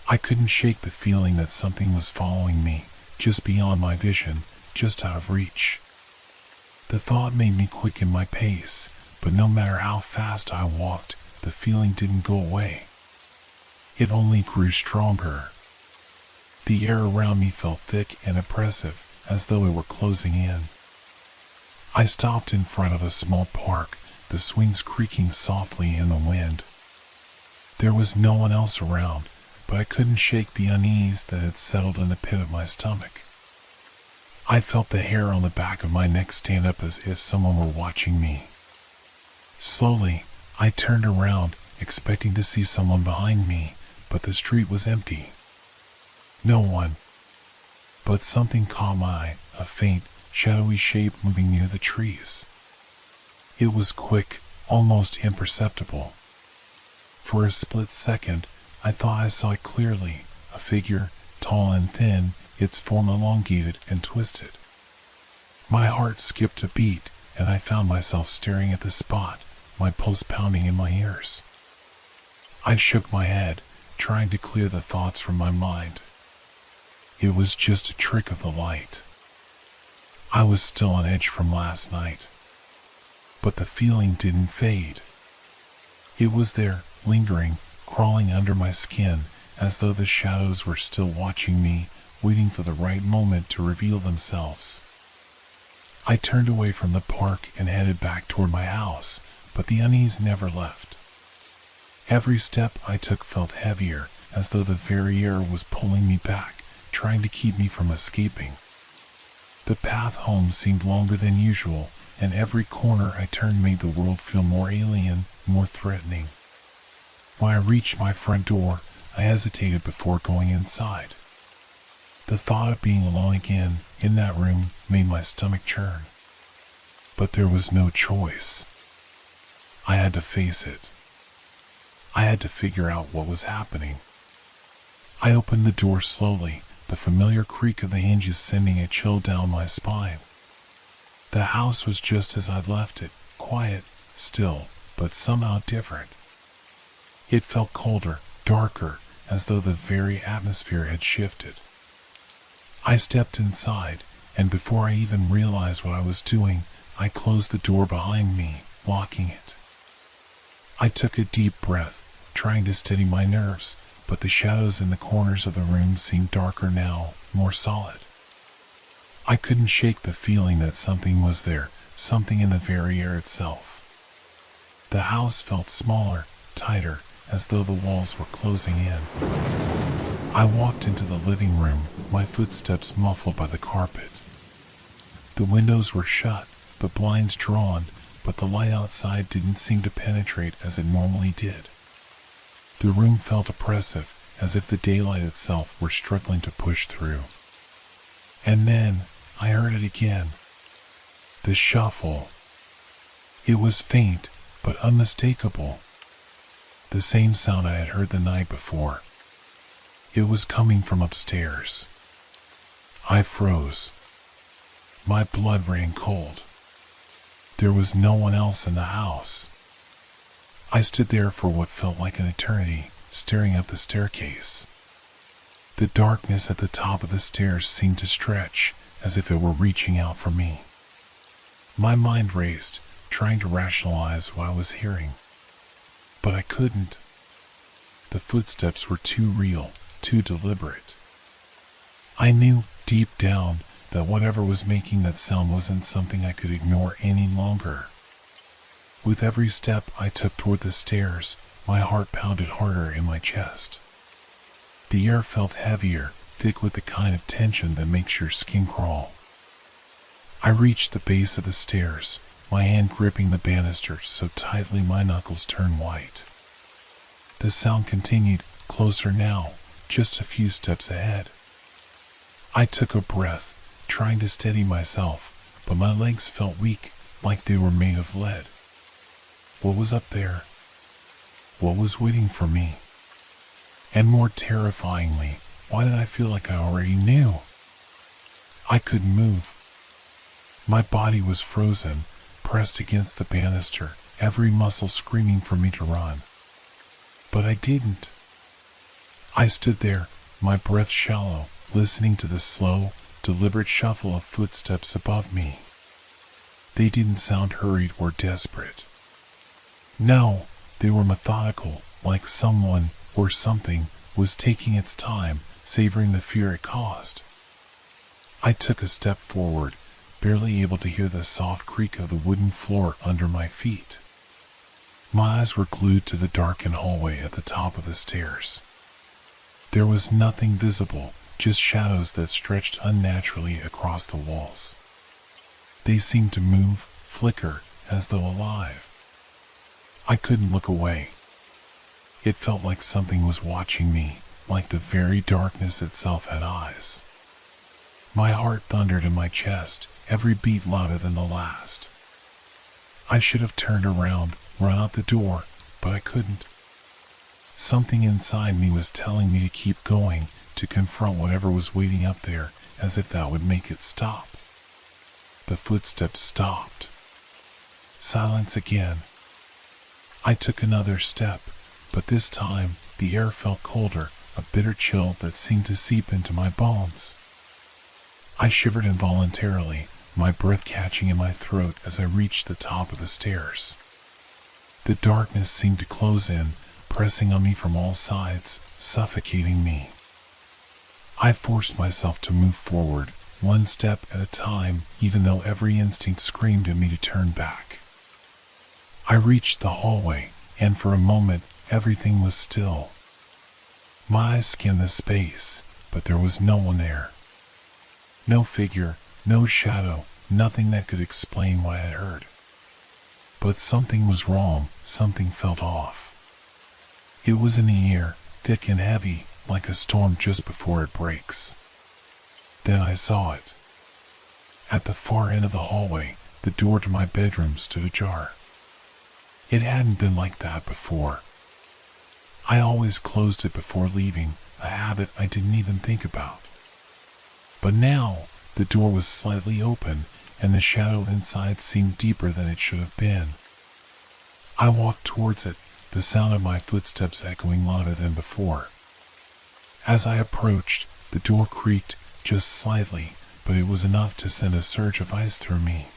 I couldn't shake the feeling that something was following me, just beyond my vision, just out of reach. The thought made me quicken my pace, but no matter how fast I walked, the feeling didn't go away. It only grew stronger. The air around me felt thick and oppressive, as though it were closing in. I stopped in front of a small park, the swings creaking softly in the wind. There was no one else around, but I couldn't shake the unease that had settled in the pit of my stomach. I felt the hair on the back of my neck stand up as if someone were watching me. Slowly, I turned around, expecting to see someone behind me, but the street was empty. No one. But something caught my eye, a faint, shadowy shape moving near the trees. It was quick, almost imperceptible. For a split second, I thought I saw it clearly, a figure, tall and thin, its form elongated and twisted. My heart skipped a beat, and I found myself staring at the spot, my pulse pounding in my ears. I shook my head, trying to clear the thoughts from my mind. It was just a trick of the light. I was still on edge from last night. But the feeling didn't fade. It was there, lingering, crawling under my skin, as though the shadows were still watching me, waiting for the right moment to reveal themselves. I turned away from the park and headed back toward my house, but the unease never left. Every step I took felt heavier, as though the very air was pulling me back, trying to keep me from escaping. The path home seemed longer than usual, and every corner I turned made the world feel more alien, more threatening. When I reached my front door, I hesitated before going inside. The thought of being alone again in that room made my stomach churn. But there was no choice. I had to face it. I had to figure out what was happening. I opened the door slowly, the familiar creak of the hinges sending a chill down my spine. The house was just as I'd left it, quiet, still, but somehow different. It felt colder, darker, as though the very atmosphere had shifted. I stepped inside, and before I even realized what I was doing, I closed the door behind me, locking it. I took a deep breath, trying to steady my nerves, but the shadows in the corners of the room seemed darker now, more solid. I couldn't shake the feeling that something was there, something in the very air itself. The house felt smaller, tighter, as though the walls were closing in. I walked into the living room, my footsteps muffled by the carpet. The windows were shut, the blinds drawn, but the light outside didn't seem to penetrate as it normally did. The room felt oppressive, as if the daylight itself were struggling to push through. And then, I heard it again. The shuffle. It was faint, but unmistakable. The same sound I had heard the night before. It was coming from upstairs. I froze. My blood ran cold. There was no one else in the house. I stood there for what felt like an eternity, staring up the staircase. The darkness at the top of the stairs seemed to stretch, as if it were reaching out for me. My mind raced, trying to rationalize what I was hearing. But I couldn't. The footsteps were too real, too deliberate. I knew, deep down, that whatever was making that sound wasn't something I could ignore any longer. With every step I took toward the stairs, my heart pounded harder in my chest. The air felt heavier, thick with the kind of tension that makes your skin crawl. I reached the base of the stairs, my hand gripping the banister so tightly my knuckles turned white. The sound continued, closer now, just a few steps ahead. I took a breath, trying to steady myself, but my legs felt weak, like they were made of lead. What was up there? What was waiting for me? And more terrifyingly, why did I feel like I already knew? I couldn't move. My body was frozen, pressed against the banister, every muscle screaming for me to run. But I didn't. I stood there, my breath shallow, listening to the slow, deliberate shuffle of footsteps above me. They didn't sound hurried or desperate. No, they were methodical, like someone or something was taking its time, savoring the fear it caused. I took a step forward, barely able to hear the soft creak of the wooden floor under my feet. My eyes were glued to the darkened hallway at the top of the stairs. There was nothing visible, just shadows that stretched unnaturally across the walls. They seemed to move, flicker, as though alive. I couldn't look away. It felt like something was watching me, like the very darkness itself had eyes. My heart thundered in my chest, every beat louder than the last. I should have turned around, run out the door, but I couldn't. Something inside me was telling me to keep going, to confront whatever was waiting up there, as if that would make it stop. The footsteps stopped. Silence again. I took another step, but this time the air felt colder, a bitter chill that seemed to seep into my bones. I shivered involuntarily, my breath catching in my throat as I reached the top of the stairs. The darkness seemed to close in, pressing on me from all sides, suffocating me. I forced myself to move forward, one step at a time, even though every instinct screamed at me to turn back. I reached the hallway, and for a moment, everything was still. My eyes scanned the space, but there was no one there. No figure, no shadow, nothing that could explain what I had heard. But something was wrong, something felt off. It was in the air, thick and heavy, like a storm just before it breaks. Then I saw it. At the far end of the hallway, the door to my bedroom stood ajar. It hadn't been like that before. I always closed it before leaving, a habit I didn't even think about. But now, the door was slightly open, and the shadow inside seemed deeper than it should have been. I walked towards it, the sound of my footsteps echoing louder than before. As I approached, the door creaked just slightly, but it was enough to send a surge of ice through me.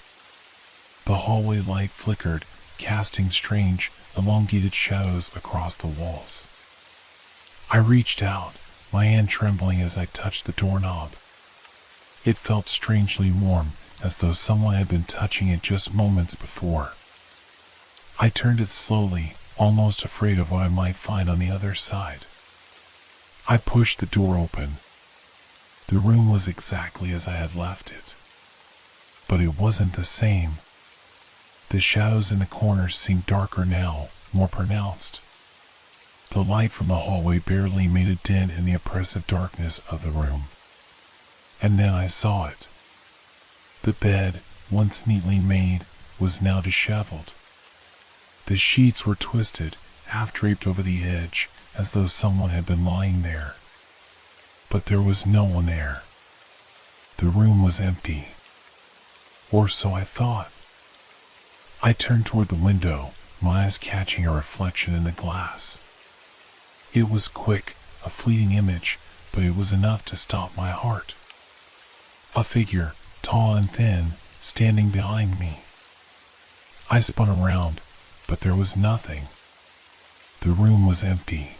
The hallway light flickered, casting strange, elongated shadows across the walls. I reached out, my hand trembling as I touched the doorknob. It felt strangely warm, as though someone had been touching it just moments before. I turned it slowly, almost afraid of what I might find on the other side. I pushed the door open. The room was exactly as I had left it. But it wasn't the same. The shadows in the corners seemed darker now, more pronounced. The light from the hallway barely made a dent in the oppressive darkness of the room. And then I saw it. The bed, once neatly made, was now disheveled. The sheets were twisted, half draped over the edge, as though someone had been lying there. But there was no one there. The room was empty. Or so I thought. I turned toward the window, my eyes catching a reflection in the glass. It was quick, a fleeting image, but it was enough to stop my heart. A figure, tall and thin, standing behind me. I spun around, but there was nothing. The room was empty.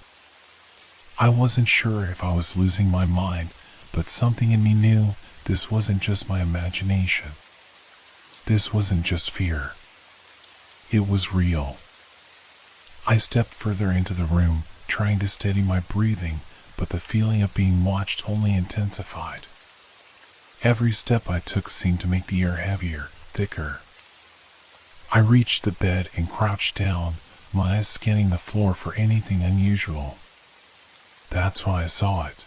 I wasn't sure if I was losing my mind, but something in me knew this wasn't just my imagination. This wasn't just fear. It was real. I stepped further into the room, trying to steady my breathing, but the feeling of being watched only intensified. Every step I took seemed to make the air heavier, thicker. I reached the bed and crouched down, my eyes scanning the floor for anything unusual. That's why I saw it.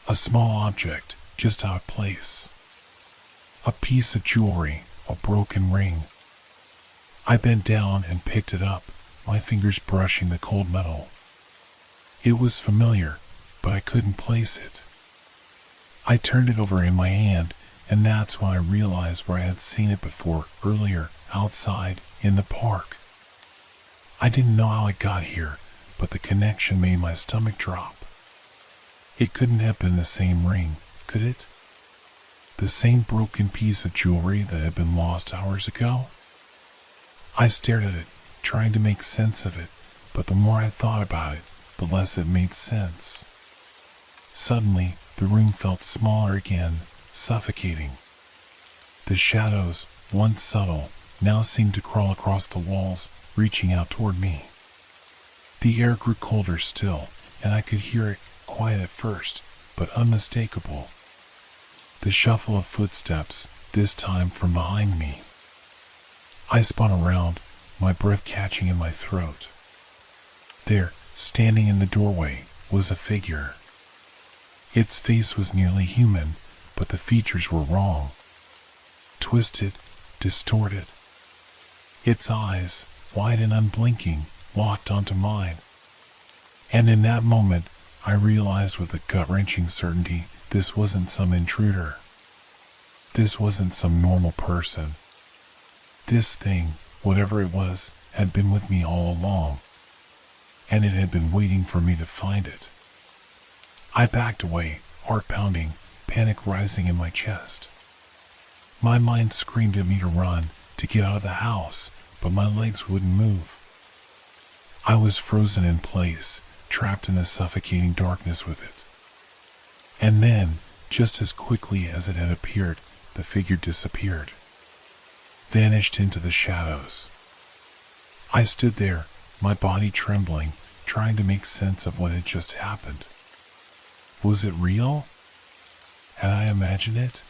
A small object, just out of place. A piece of jewelry, a broken ring. I bent down and picked it up, my fingers brushing the cold metal. It was familiar, but I couldn't place it. I turned it over in my hand, and that's when I realized where I had seen it before, earlier, outside, in the park. I didn't know how it got here, but the connection made my stomach drop. It couldn't have been the same ring, could it? The same broken piece of jewelry that had been lost hours ago? I stared at it, trying to make sense of it, but the more I thought about it, the less it made sense. Suddenly, the room felt smaller again, suffocating. The shadows, once subtle, now seemed to crawl across the walls, reaching out toward me. The air grew colder still, and I could hear it, quiet at first, but unmistakable. The shuffle of footsteps, this time from behind me. I spun around, my breath catching in my throat. There, standing in the doorway, was a figure. Its face was nearly human, but the features were wrong. Twisted, distorted. Its eyes, wide and unblinking, locked onto mine. And in that moment, I realized with a gut-wrenching certainty this wasn't some intruder. This wasn't some normal person. This thing, whatever it was, had been with me all along. And it had been waiting for me to find it. I backed away, heart pounding, panic rising in my chest. My mind screamed at me to run, to get out of the house, but my legs wouldn't move. I was frozen in place, trapped in the suffocating darkness with it. And then, just as quickly as it had appeared, the figure disappeared. Vanished into the shadows. I stood there, my body trembling, trying to make sense of what had just happened. Was it real? Had I imagined it?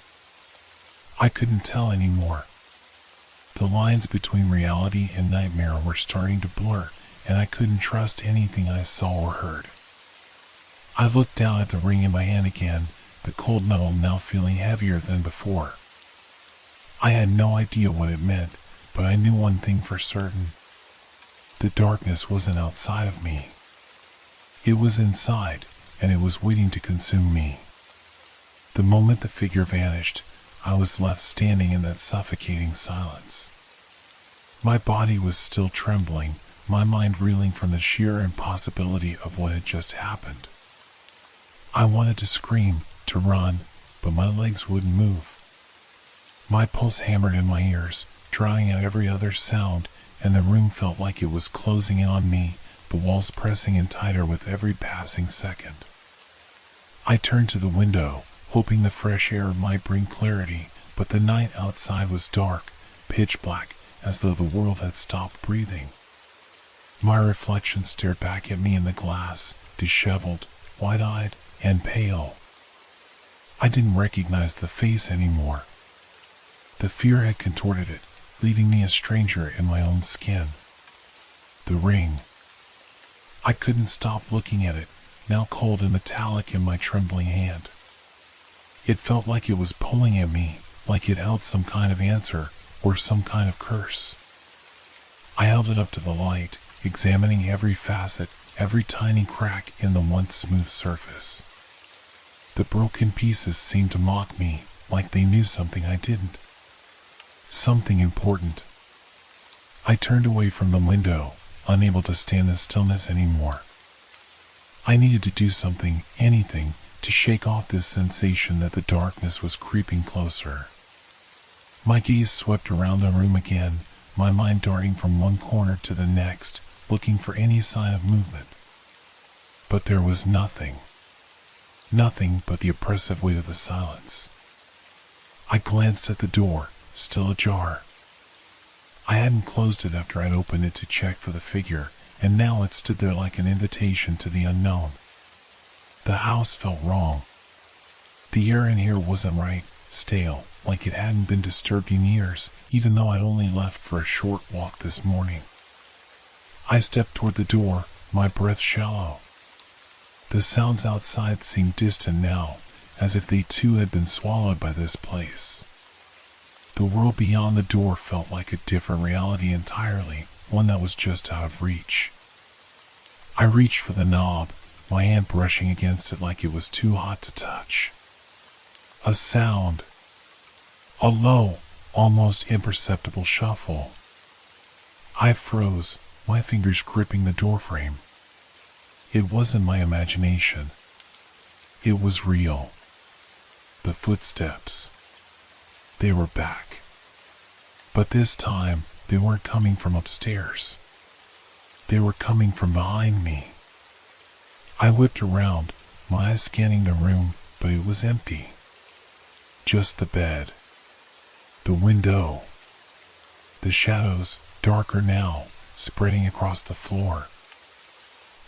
I couldn't tell anymore. The lines between reality and nightmare were starting to blur, and I couldn't trust anything I saw or heard. I looked down at the ring in my hand again, the cold metal now feeling heavier than before. I had no idea what it meant, but I knew one thing for certain. The darkness wasn't outside of me. It was inside, and it was waiting to consume me. The moment the figure vanished, I was left standing in that suffocating silence. My body was still trembling, my mind reeling from the sheer impossibility of what had just happened. I wanted to scream, to run, but my legs wouldn't move. My pulse hammered in my ears, drowning out every other sound, and the room felt like it was closing in on me, the walls pressing in tighter with every passing second. I turned to the window, hoping the fresh air might bring clarity, but the night outside was dark, pitch black, as though the world had stopped breathing. My reflection stared back at me in the glass, disheveled, wide-eyed, and pale. I didn't recognize the face anymore. The fear had contorted it, leaving me a stranger in my own skin. The ring. I couldn't stop looking at it, now cold and metallic in my trembling hand. It felt like it was pulling at me, like it held some kind of answer, or some kind of curse. I held it up to the light, examining every facet, every tiny crack in the once smooth surface. The broken pieces seemed to mock me, like they knew something I didn't. Something important. I turned away from the window, unable to stand the stillness anymore. I needed to do something, anything, to shake off this sensation that the darkness was creeping closer. My gaze swept around the room again, my mind darting from one corner to the next, looking for any sign of movement. But there was nothing. Nothing but the oppressive weight of the silence. I glanced at the door, still ajar. I hadn't closed it after I'd opened it to check for the figure, and now it stood there like an invitation to the unknown. The house felt wrong. The air in here wasn't right, stale, like it hadn't been disturbed in years, even though I'd only left for a short walk this morning. I stepped toward the door, my breath shallow. The sounds outside seemed distant now, as if they too had been swallowed by this place. The world beyond the door felt like a different reality entirely, one that was just out of reach. I reached for the knob, my hand brushing against it like it was too hot to touch. A sound. A low, almost imperceptible shuffle. I froze, my fingers gripping the doorframe. It wasn't my imagination. It was real. The footsteps. They were back. But this time, they weren't coming from upstairs. They were coming from behind me. I whipped around, my eyes scanning the room, but it was empty. Just the bed. The window. The shadows, darker now, spreading across the floor.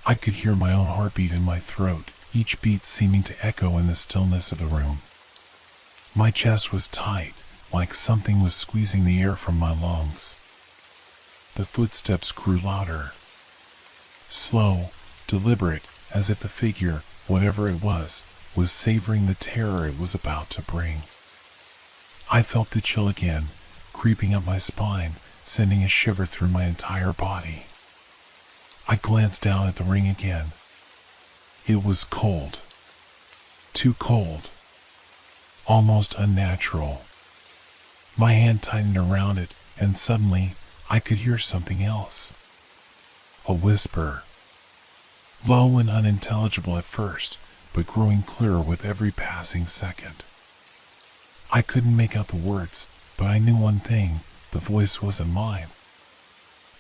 I could hear my own heartbeat in my throat, each beat seeming to echo in the stillness of the room. My chest was tight, like something was squeezing the air from my lungs. The footsteps grew louder. Slow, deliberate, as if the figure, whatever it was savoring the terror it was about to bring. I felt the chill again, creeping up my spine, sending a shiver through my entire body. I glanced down at the ring again. It was cold. Too cold. Almost unnatural. My hand tightened around it, and suddenly, I could hear something else. A whisper. Low and unintelligible at first, but growing clearer with every passing second. I couldn't make out the words, but I knew one thing, the voice wasn't mine.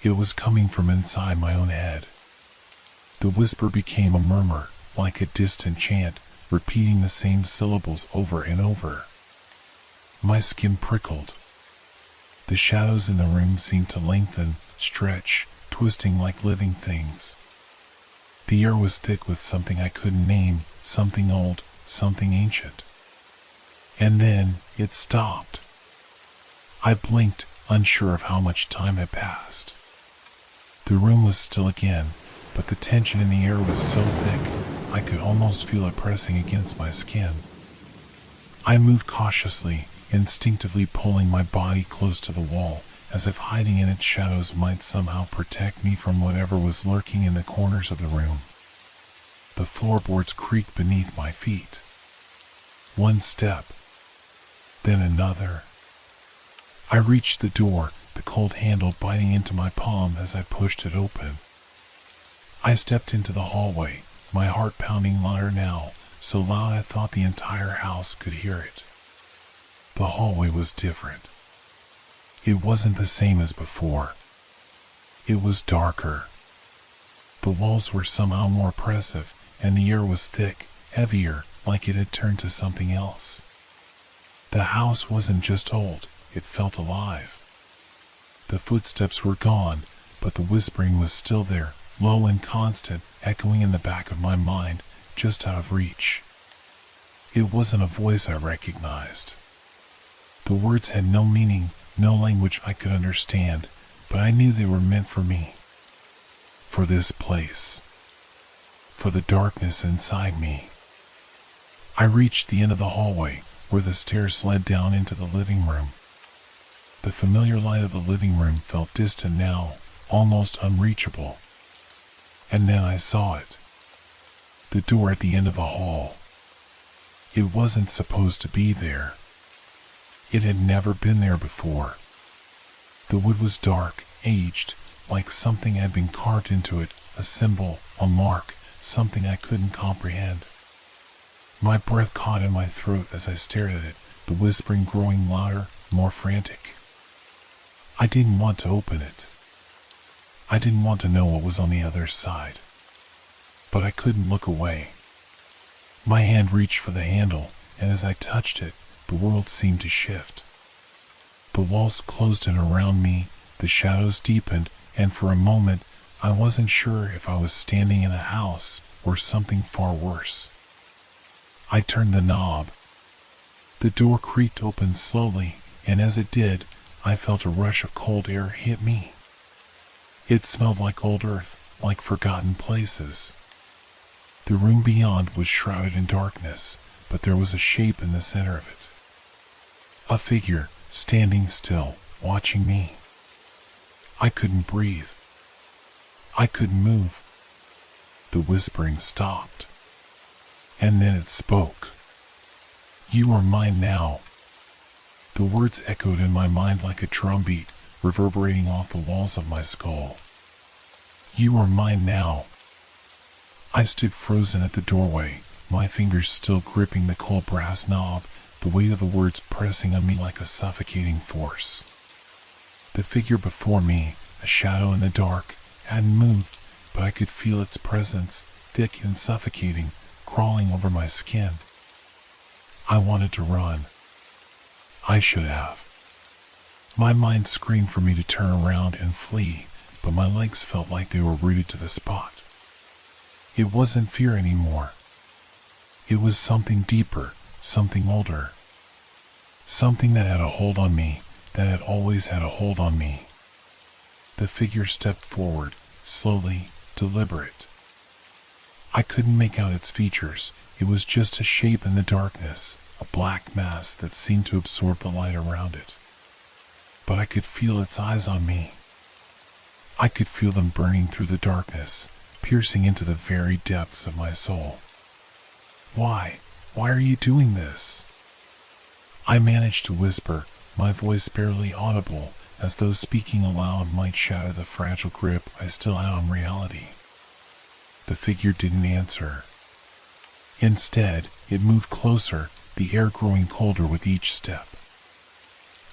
It was coming from inside my own head. The whisper became a murmur, like a distant chant, repeating the same syllables over and over. My skin prickled. The shadows in the room seemed to lengthen, stretch, twisting like living things. The air was thick with something I couldn't name, something old, something ancient. And then, it stopped. I blinked, unsure of how much time had passed. The room was still again, but the tension in the air was so thick, I could almost feel it pressing against my skin. I moved cautiously, instinctively pulling my body close to the wall, as if hiding in its shadows might somehow protect me from whatever was lurking in the corners of the room. The floorboards creaked beneath my feet. One step, then another. I reached the door, the cold handle biting into my palm as I pushed it open. I stepped into the hallway, my heart pounding louder now, so loud I thought the entire house could hear it. The hallway was different. It wasn't the same as before. It was darker. The walls were somehow more oppressive, and the air was thick, heavier, like it had turned to something else. The house wasn't just old, it felt alive. The footsteps were gone, but the whispering was still there, low and constant, echoing in the back of my mind, just out of reach. It wasn't a voice I recognized. The words had no meaning, no language I could understand, but I knew they were meant for me. For this place. For the darkness inside me. I reached the end of the hallway, where the stairs led down into the living room. The familiar light of the living room felt distant now, almost unreachable. And then I saw it. The door at the end of the hall. It wasn't supposed to be there. It had never been there before. The wood was dark, aged, like something had been carved into it, a symbol, a mark, something I couldn't comprehend. My breath caught in my throat as I stared at it, the whispering growing louder, more frantic. I didn't want to open it. I didn't want to know what was on the other side. But I couldn't look away. My hand reached for the handle, and as I touched it, the world seemed to shift. The walls closed in around me, the shadows deepened, and for a moment, I wasn't sure if I was standing in a house or something far worse. I turned the knob. The door creaked open slowly, and as it did, I felt a rush of cold air hit me. It smelled like old earth, like forgotten places. The room beyond was shrouded in darkness, but there was a shape in the center of it. A figure, standing still, watching me. I couldn't breathe. I couldn't move. The whispering stopped. And then it spoke. "You are mine now." The words echoed in my mind like a drumbeat, reverberating off the walls of my skull. You are mine now. I stood frozen at the doorway, my fingers still gripping the cold brass knob, the weight of the words pressing on me like a suffocating force. The figure before me, a shadow in the dark, hadn't moved, but I could feel its presence, thick and suffocating, crawling over my skin. I wanted to run. I should have. My mind screamed for me to turn around and flee, but my legs felt like they were rooted to the spot. It wasn't fear anymore. It was something deeper, something older. Something that had a hold on me, that had always had a hold on me. The figure stepped forward, slowly, deliberate. I couldn't make out its features. It was just a shape in the darkness, a black mass that seemed to absorb the light around it. But I could feel its eyes on me. I could feel them burning through the darkness, piercing into the very depths of my soul. Why? Why are you doing this? I managed to whisper, my voice barely audible, as though speaking aloud might shatter the fragile grip I still had on reality. The figure didn't answer. Instead, it moved closer, the air growing colder with each step.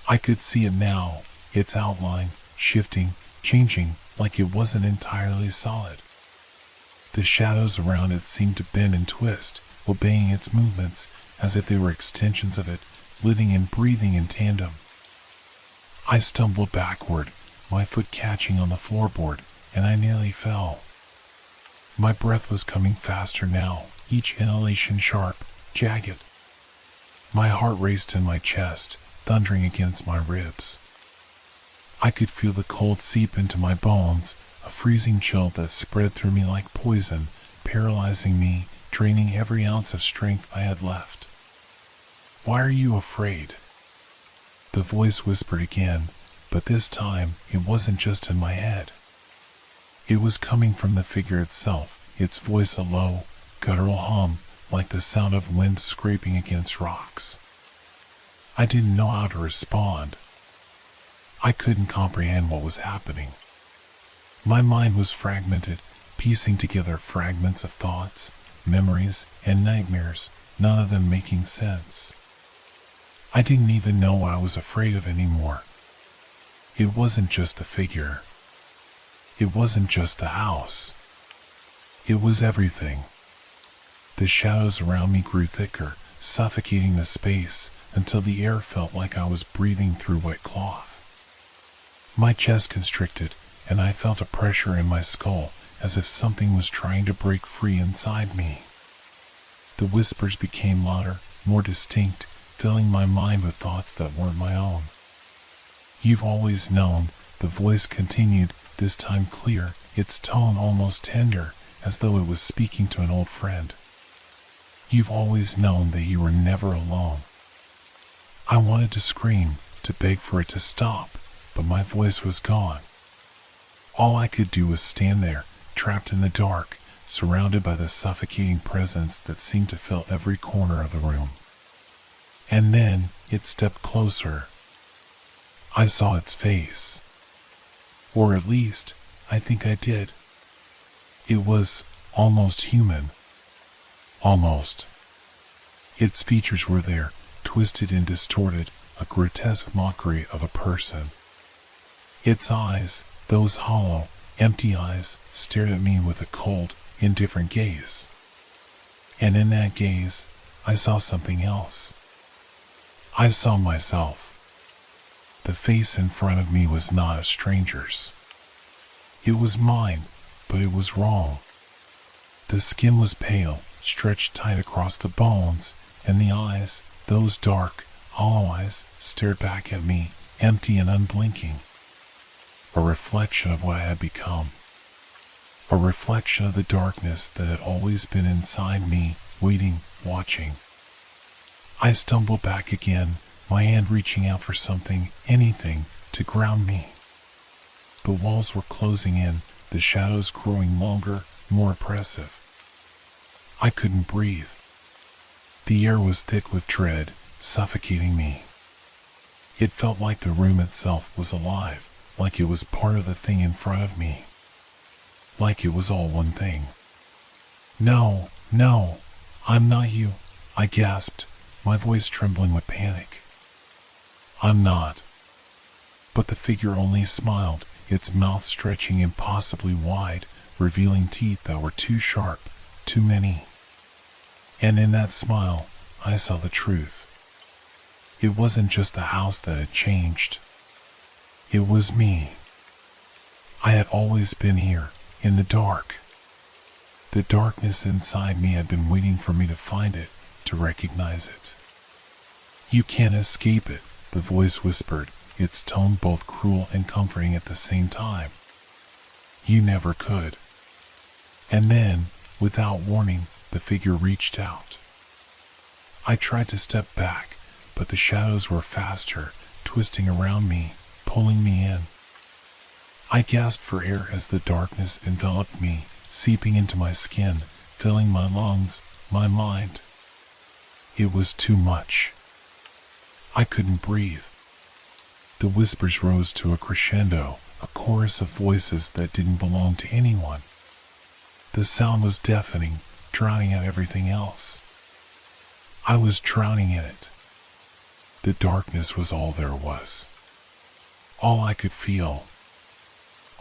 I could see it now, its outline, shifting, changing, like it wasn't entirely solid. The shadows around it seemed to bend and twist, obeying its movements, as if they were extensions of it, living and breathing in tandem. I stumbled backward, my foot catching on the floorboard, and I nearly fell. My breath was coming faster now, each inhalation sharp, jagged. My heart raced in my chest, thundering against my ribs. I could feel the cold seep into my bones, a freezing chill that spread through me like poison, paralyzing me, draining every ounce of strength I had left. Why are you afraid? The voice whispered again, but this time it wasn't just in my head. It was coming from the figure itself, its voice a low, guttural hum, like the sound of wind scraping against rocks. I didn't know how to respond. I couldn't comprehend what was happening. My mind was fragmented, piecing together fragments of thoughts, memories, and nightmares, none of them making sense. I didn't even know what I was afraid of anymore. It wasn't just the figure. It wasn't just the house. It was everything. The shadows around me grew thicker, suffocating the space until the air felt like I was breathing through wet cloth. My chest constricted, and I felt a pressure in my skull as if something was trying to break free inside me. The whispers became louder, more distinct, filling my mind with thoughts that weren't my own. You've always known, the voice continued, this time clear, its tone almost tender, as though it was speaking to an old friend. You've always known that you were never alone. I wanted to scream, to beg for it to stop, but my voice was gone. All I could do was stand there, trapped in the dark, surrounded by the suffocating presence that seemed to fill every corner of the room. And then, it stepped closer. I saw its face. Or at least, I think I did. It was almost human. Almost. Its features were there, twisted and distorted, a grotesque mockery of a person. Its eyes, those hollow, empty eyes, stared at me with a cold, indifferent gaze. And in that gaze, I saw something else. I saw myself. The face in front of me was not a stranger's. It was mine, but it was wrong. The skin was pale, stretched tight across the bones, and the eyes, those dark, hollow eyes, stared back at me, empty and unblinking. A reflection of what I had become. A reflection of the darkness that had always been inside me, waiting, watching. I stumbled back again, my hand reaching out for something, anything, to ground me. The walls were closing in, the shadows growing longer, more oppressive. I couldn't breathe. The air was thick with dread, suffocating me. It felt like the room itself was alive, like it was part of the thing in front of me. Like it was all one thing. No, no, I'm not you, I gasped, my voice trembling with panic. I'm not. But the figure only smiled, its mouth stretching impossibly wide, revealing teeth that were too sharp, too many. And in that smile, I saw the truth. It wasn't just the house that had changed. It was me. I had always been here, in the dark. The darkness inside me had been waiting for me to find it, to recognize it. You can't escape it, the voice whispered, its tone both cruel and comforting at the same time. You never could. And then, without warning, the figure reached out. I tried to step back, but the shadows were faster, twisting around me, pulling me in. I gasped for air as the darkness enveloped me, seeping into my skin, filling my lungs, my mind. It was too much. I couldn't breathe. The whispers rose to a crescendo, a chorus of voices that didn't belong to anyone. The sound was deafening, drowning out everything else. I was drowning in it. The darkness was all there was. All I could feel.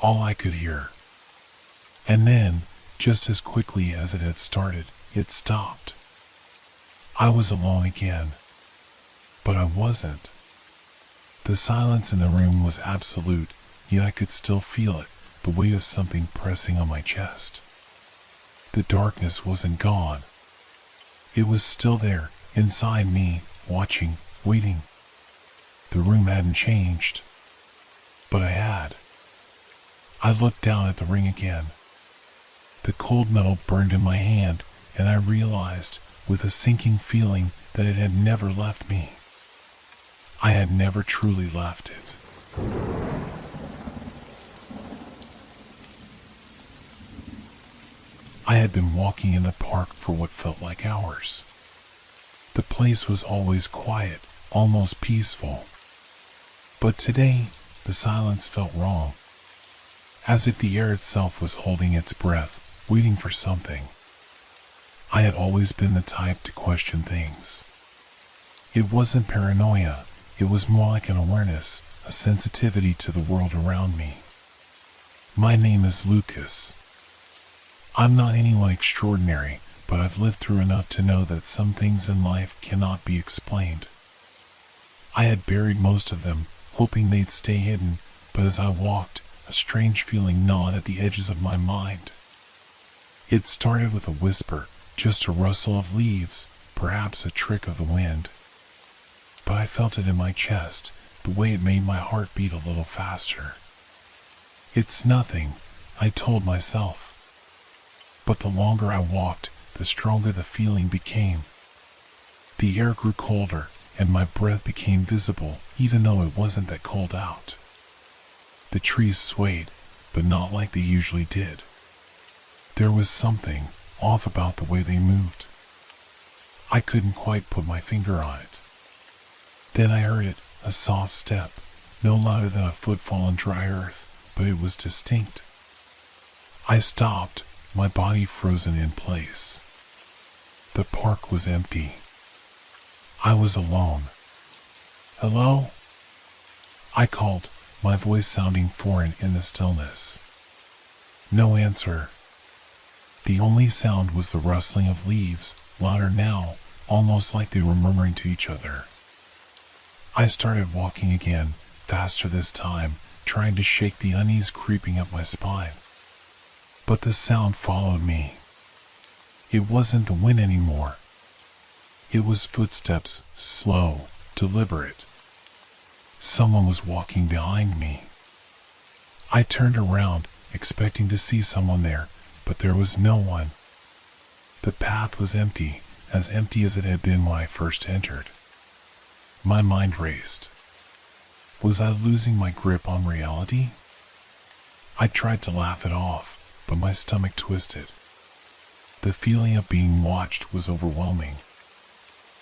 All I could hear. And then, just as quickly as it had started, it stopped. I was alone again. But I wasn't. The silence in the room was absolute, yet I could still feel it, the weight of something pressing on my chest. The darkness wasn't gone. It was still there, inside me, watching, waiting. The room hadn't changed. But I had. I looked down at the ring again. The cold metal burned in my hand, and I realized, with a sinking feeling, that it had never left me. I had never truly left it. I had been walking in the park for what felt like hours. The place was always quiet, almost peaceful. But today, the silence felt wrong. As if the air itself was holding its breath, waiting for something. I had always been the type to question things. It wasn't paranoia, it was more like an awareness, a sensitivity to the world around me. My name is Lucas. I'm not anyone extraordinary, but I've lived through enough to know that some things in life cannot be explained. I had buried most of them, hoping they'd stay hidden, but as I walked, a strange feeling gnawed at the edges of my mind. It started with a whisper, just a rustle of leaves, perhaps a trick of the wind. But I felt it in my chest, the way it made my heart beat a little faster. It's nothing, I told myself. But the longer I walked, the stronger the feeling became. The air grew colder, and my breath became visible, even though it wasn't that cold out. The trees swayed, but not like they usually did. There was something off about the way they moved. I couldn't quite put my finger on it. Then I heard it, a soft step, no louder than a footfall on dry earth, but it was distinct. I stopped, my body frozen in place. The park was empty. I was alone. Hello? I called, my voice sounding foreign in the stillness. No answer. The only sound was the rustling of leaves, louder now, almost like they were murmuring to each other. I started walking again, faster this time, trying to shake the unease creeping up my spine. But the sound followed me. It wasn't the wind anymore. It was footsteps, slow, deliberate. Someone was walking behind me. I turned around, expecting to see someone there, but there was no one. The path was empty as it had been when I first entered. My mind raced. Was I losing my grip on reality? I tried to laugh it off, but my stomach twisted. The feeling of being watched was overwhelming.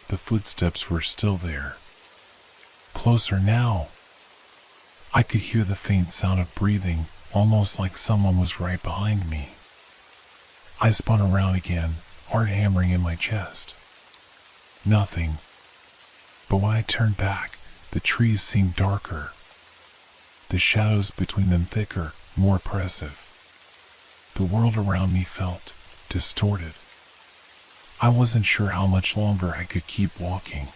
The footsteps were still there. Closer now. I could hear the faint sound of breathing, almost like someone was right behind me. I spun around again, heart hammering in my chest. Nothing. But when I turned back, the trees seemed darker. The shadows between them thicker, more oppressive. The world around me felt distorted. I wasn't sure how much longer I could keep walking,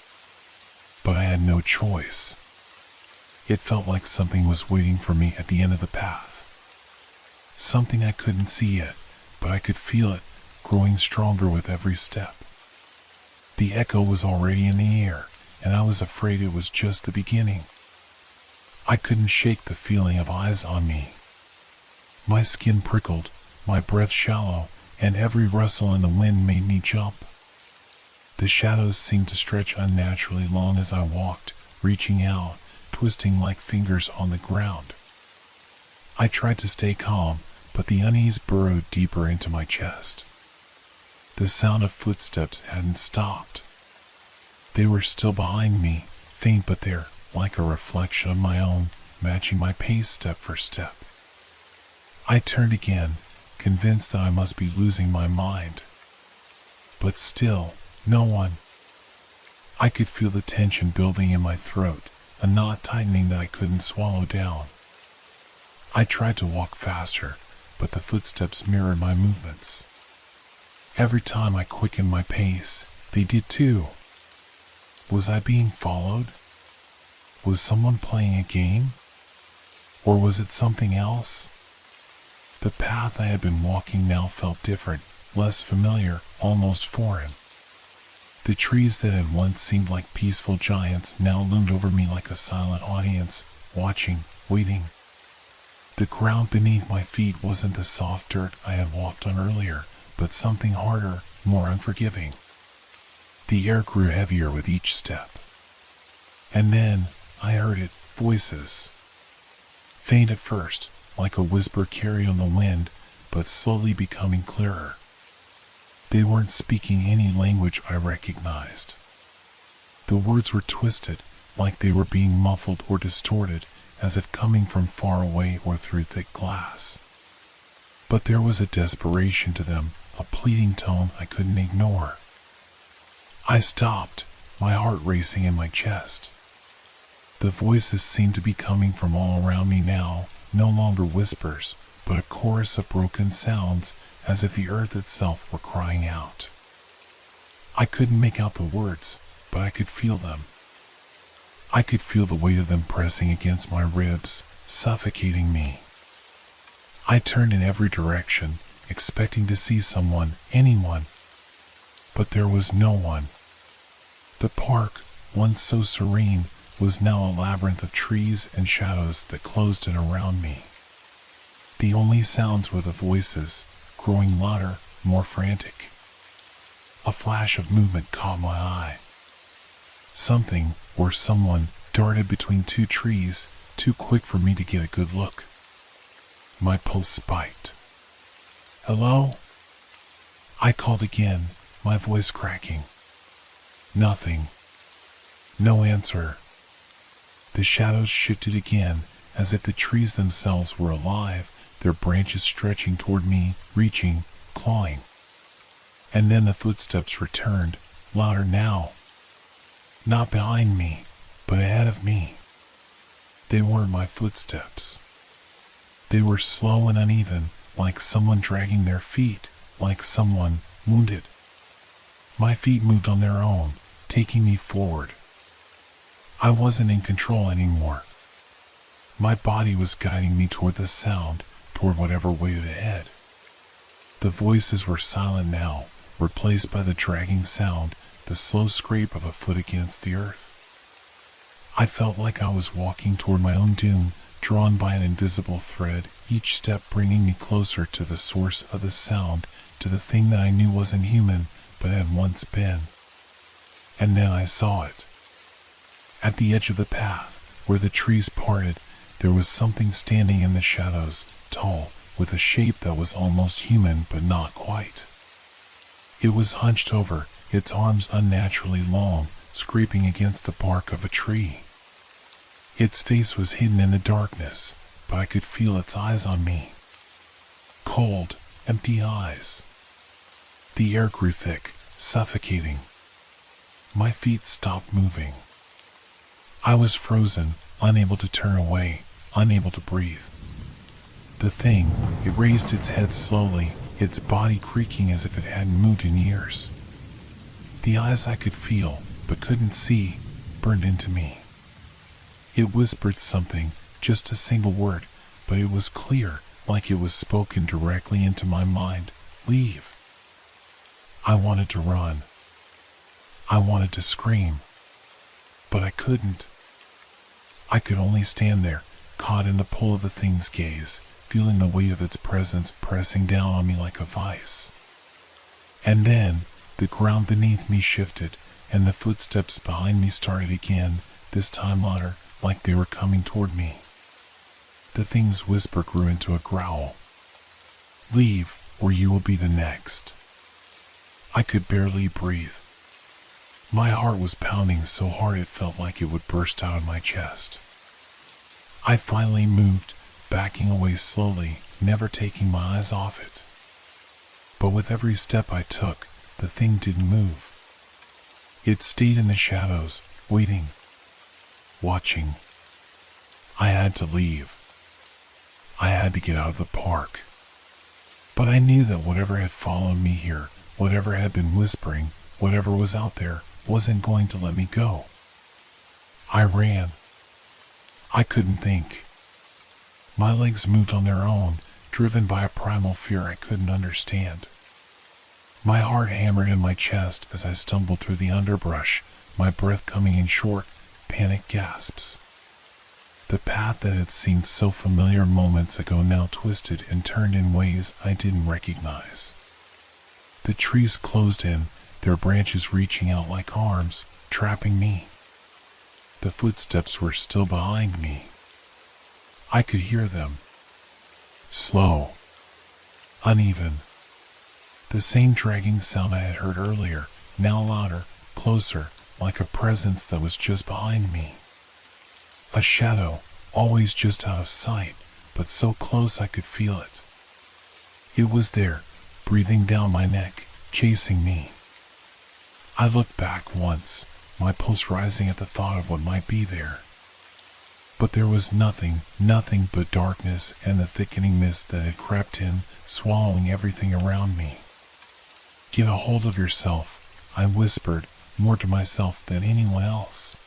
but I had no choice. It felt like something was waiting for me at the end of the path. Something I couldn't see yet, but I could feel it growing stronger with every step. The echo was already in the air, and I was afraid it was just the beginning. I couldn't shake the feeling of eyes on me. My skin prickled, my breath shallow, and every rustle in the wind made me jump. The shadows seemed to stretch unnaturally long as I walked, reaching out, twisting like fingers on the ground. I tried to stay calm, but the unease burrowed deeper into my chest. The sound of footsteps hadn't stopped. They were still behind me, faint but there, like a reflection of my own, matching my pace step for step. I turned again, convinced that I must be losing my mind. But still, no one. I could feel the tension building in my throat, a knot tightening that I couldn't swallow down. I tried to walk faster, but the footsteps mirrored my movements. Every time I quickened my pace, they did too. Was I being followed? Was someone playing a game? Or was it something else? The path I had been walking now felt different, less familiar, almost foreign. The trees that had once seemed like peaceful giants now loomed over me like a silent audience, watching, waiting. The ground beneath my feet wasn't the soft dirt I had walked on earlier, but something harder, more unforgiving. The air grew heavier with each step. And then, I heard it, voices. Faint at first, like a whisper carried on the wind, but slowly becoming clearer. They weren't speaking any language I recognized. The words were twisted, like they were being muffled or distorted, as if coming from far away or through thick glass. But there was a desperation to them, a pleading tone I couldn't ignore. I stopped, my heart racing in my chest. The voices seemed to be coming from all around me now, no longer whispers, but a chorus of broken sounds, as if the earth itself were crying out. I couldn't make out the words, but I could feel them. I could feel the weight of them pressing against my ribs, suffocating me. I turned in every direction, expecting to see someone, anyone. But there was no one. The park, once so serene, was now a labyrinth of trees and shadows that closed in around me. The only sounds were the voices, growing louder, more frantic. A flash of movement caught my eye. Something, or someone, darted between two trees, too quick for me to get a good look. My pulse spiked. "Hello?" I called again, my voice cracking. Nothing. No answer. The shadows shifted again, as if the trees themselves were alive, their branches stretching toward me, reaching, clawing. And then the footsteps returned, louder now. Not behind me, but ahead of me. They weren't my footsteps. They were slow and uneven, like someone dragging their feet, like someone wounded. My feet moved on their own, taking me forward. I wasn't in control anymore. My body was guiding me toward the sound, toward whatever waited ahead. The voices were silent now, replaced by the dragging sound, the slow scrape of a foot against the earth. I felt like I was walking toward my own doom, drawn by an invisible thread, each step bringing me closer to the source of the sound, to the thing that I knew wasn't human, but had once been. And then I saw it. At the edge of the path, where the trees parted, there was something standing in the shadows, tall, with a shape that was almost human but not quite. It was hunched over, its arms unnaturally long, scraping against the bark of a tree. Its face was hidden in the darkness, but I could feel its eyes on me. Cold, empty eyes. The air grew thick, suffocating. My feet stopped moving. I was frozen, unable to turn away, unable to breathe. The thing, it raised its head slowly, its body creaking as if it hadn't moved in years. The eyes I could feel, but couldn't see, burned into me. It whispered something, just a single word, but it was clear, like it was spoken directly into my mind. Leave. I wanted to run. I wanted to scream. But I couldn't. I could only stand there, caught in the pull of the thing's gaze, feeling the weight of its presence pressing down on me like a vice. And then, the ground beneath me shifted, and the footsteps behind me started again, this time louder, like they were coming toward me. The thing's whisper grew into a growl. Leave, or you will be the next. I could barely breathe. My heart was pounding so hard it felt like it would burst out of my chest. I finally moved, backing away slowly, never taking my eyes off it. But with every step I took, the thing didn't move. It stayed in the shadows, waiting, watching. I had to leave. I had to get out of the park. But I knew that whatever had followed me here, whatever had been whispering, whatever was out there, wasn't going to let me go. I ran. I couldn't think. My legs moved on their own, driven by a primal fear I couldn't understand. My heart hammered in my chest as I stumbled through the underbrush, my breath coming in short, panicked gasps. The path that had seemed so familiar moments ago now twisted and turned in ways I didn't recognize. The trees closed in, their branches reaching out like arms, trapping me. The footsteps were still behind me. I could hear them. Slow. Uneven. The same dragging sound I had heard earlier, now louder, closer, like a presence that was just behind me. A shadow, always just out of sight, but so close I could feel it. It was there, breathing down my neck, chasing me. I looked back once, my pulse rising at the thought of what might be there. But there was nothing but darkness and the thickening mist that had crept in, swallowing everything around me. Get a hold of yourself, I whispered, more to myself than anyone else.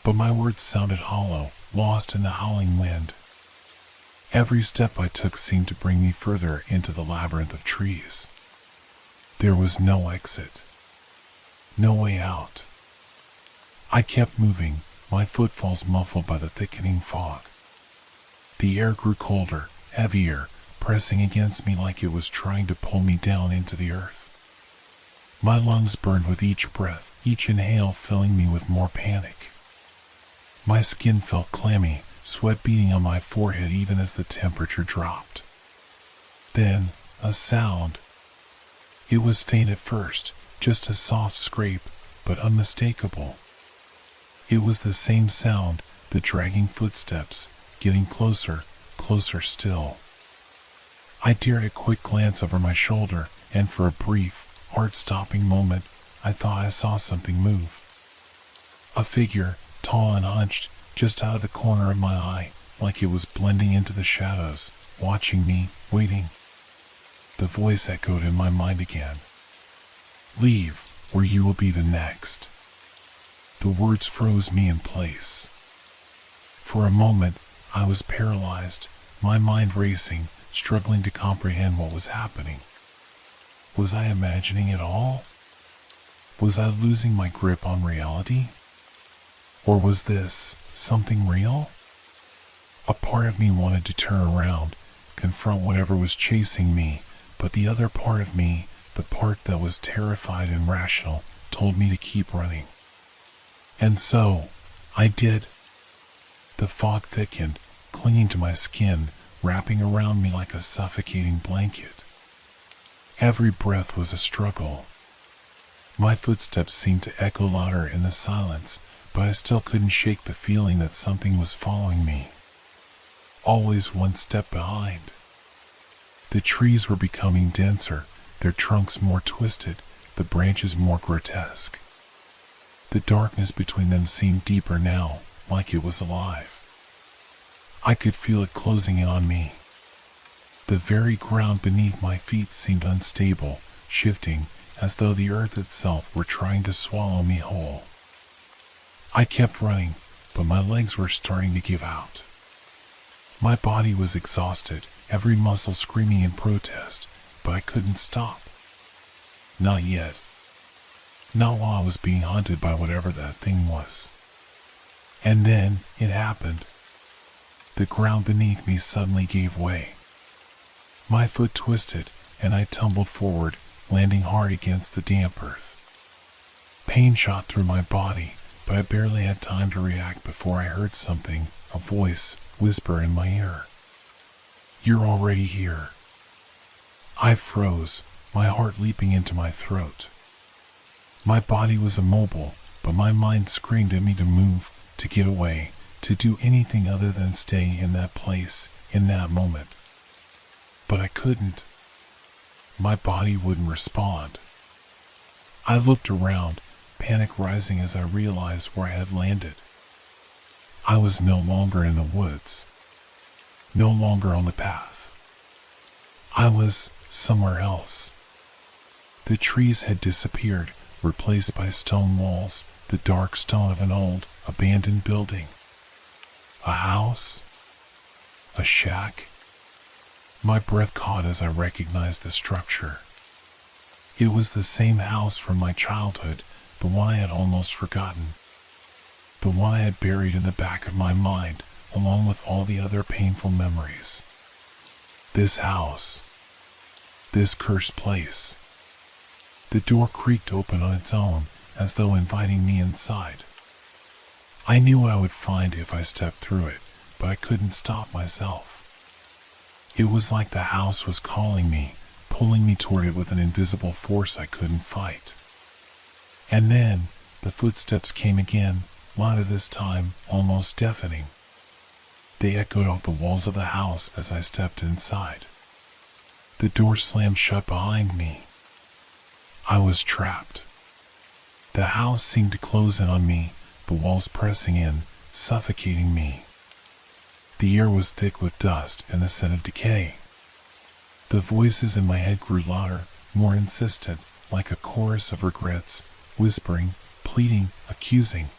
But my words sounded hollow, lost in the howling wind. Every step I took seemed to bring me further into the labyrinth of trees. There was no exit. No way out. I kept moving, my footfalls muffled by the thickening fog. The air grew colder, heavier, pressing against me like it was trying to pull me down into the earth. My lungs burned with each breath, each inhale filling me with more panic. My skin felt clammy, sweat beading on my forehead even as the temperature dropped. Then, a sound. It was faint at first, just a soft scrape, but unmistakable. It was the same sound, the dragging footsteps, getting closer, closer still. I dared a quick glance over my shoulder, and for a brief, heart-stopping moment, I thought I saw something move. A figure, tall and hunched, just out of the corner of my eye, like it was blending into the shadows, watching me, waiting. The voice echoed in my mind again. Leave, or you will be the next. The words froze me in place. For a moment, I was paralyzed, my mind racing, struggling to comprehend what was happening. Was I imagining it all? Was I losing my grip on reality? Or was this something real? A part of me wanted to turn around, confront whatever was chasing me, but the other part of me, the part that was terrified and rational, told me to keep running. And so, I did. The fog thickened, clinging to my skin, wrapping around me like a suffocating blanket. Every breath was a struggle. My footsteps seemed to echo louder in the silence, but I still couldn't shake the feeling that something was following me, always one step behind. The trees were becoming denser, their trunks more twisted, the branches more grotesque. The darkness between them seemed deeper now, like it was alive. I could feel it closing in on me. The very ground beneath my feet seemed unstable, shifting, as though the earth itself were trying to swallow me whole. I kept running, but my legs were starting to give out. My body was exhausted, every muscle screaming in protest, but I couldn't stop. Not yet. Not while I was being hunted by whatever that thing was. And then, it happened. The ground beneath me suddenly gave way. My foot twisted, and I tumbled forward, landing hard against the damp earth. Pain shot through my body, but I barely had time to react before I heard something, a voice, whisper in my ear. "You're already here." I froze, my heart leaping into my throat. My body was immobile, but my mind screamed at me to move, to get away, to do anything other than stay in that place, in that moment. But I couldn't. My body wouldn't respond. I looked around, panic rising as I realized where I had landed. I was no longer in the woods, no longer on the path. I was somewhere else. The trees had disappeared, replaced by stone walls, the dark stone of an old, abandoned building. A house? A shack? My breath caught as I recognized the structure. It was the same house from my childhood, the one I had almost forgotten. The one I had buried in the back of my mind, along with all the other painful memories. This house. This cursed place. The door creaked open on its own, as though inviting me inside. I knew what I would find if I stepped through it, but I couldn't stop myself. It was like the house was calling me, pulling me toward it with an invisible force I couldn't fight. And then, the footsteps came again, louder this time, almost deafening. They echoed off the walls of the house as I stepped inside. The door slammed shut behind me. I was trapped. The house seemed to close in on me, the walls pressing in, suffocating me. The air was thick with dust and the scent of decay. The voices in my head grew louder, more insistent, like a chorus of regrets, whispering, pleading, accusing.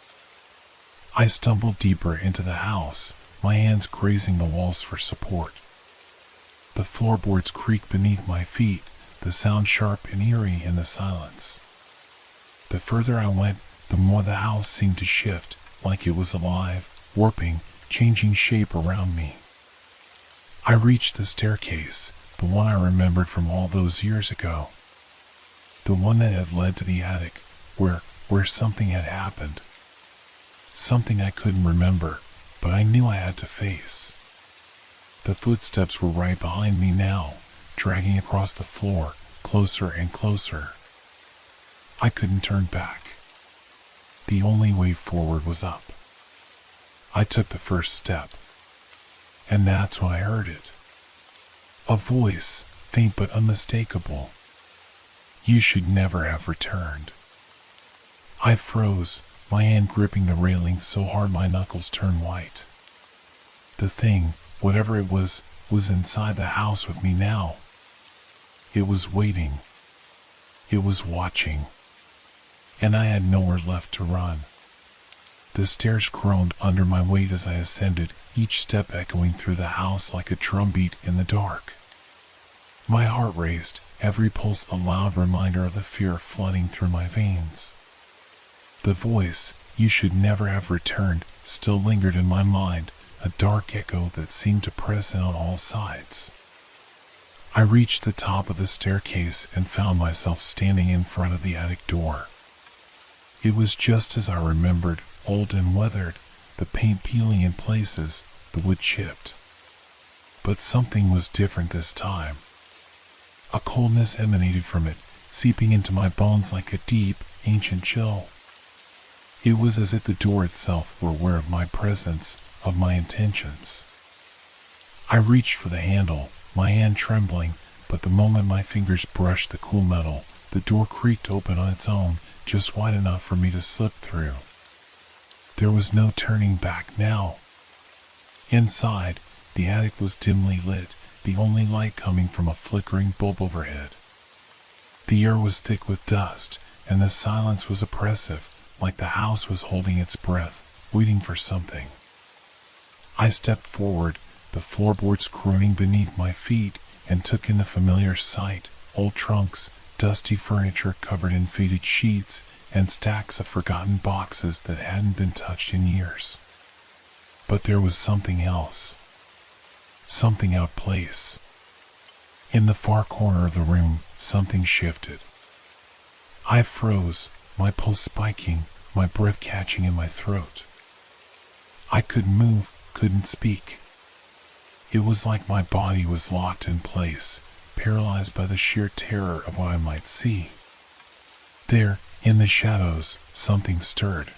I stumbled deeper into the house, my hands grazing the walls for support. The floorboards creaked beneath my feet, the sound sharp and eerie in the silence. The further I went, the more the house seemed to shift, like it was alive, warping, changing shape around me. I reached the staircase, the one I remembered from all those years ago. The one that had led to the attic, where something had happened. Something I couldn't remember, but I knew I had to face. The footsteps were right behind me now, dragging across the floor, closer and closer. I couldn't turn back. The only way forward was up. I took the first step, and that's when I heard it. A voice, faint but unmistakable. "You should never have returned." I froze, my hand gripping the railing so hard my knuckles turned white. The thing, whatever it was inside the house with me now. It was waiting. It was watching. And I had nowhere left to run. The stairs groaned under my weight as I ascended, each step echoing through the house like a drumbeat in the dark. My heart raced, every pulse a loud reminder of the fear flooding through my veins. The voice, "You should never have returned," still lingered in my mind, a dark echo that seemed to press in on all sides. I reached the top of the staircase and found myself standing in front of the attic door. It was just as I remembered, old and weathered, the paint peeling in places, the wood chipped. But something was different this time. A coldness emanated from it, seeping into my bones like a deep, ancient chill. It was as if the door itself were aware of my presence, of my intentions. I reached for the handle, my hand trembling, but the moment my fingers brushed the cool metal, the door creaked open on its own, just wide enough for me to slip through. There was no turning back now. Inside, the attic was dimly lit, the only light coming from a flickering bulb overhead. The air was thick with dust, and the silence was oppressive, like the house was holding its breath, waiting for something. I stepped forward, the floorboards groaning beneath my feet, and took in the familiar sight: old trunks, dusty furniture covered in faded sheets, and stacks of forgotten boxes that hadn't been touched in years. But there was something else. Something out of place. In the far corner of the room, something shifted. I froze, my pulse spiking, my breath catching in my throat. I couldn't move, couldn't speak. It was like my body was locked in place, paralyzed by the sheer terror of what I might see. There, in the shadows, something stirred.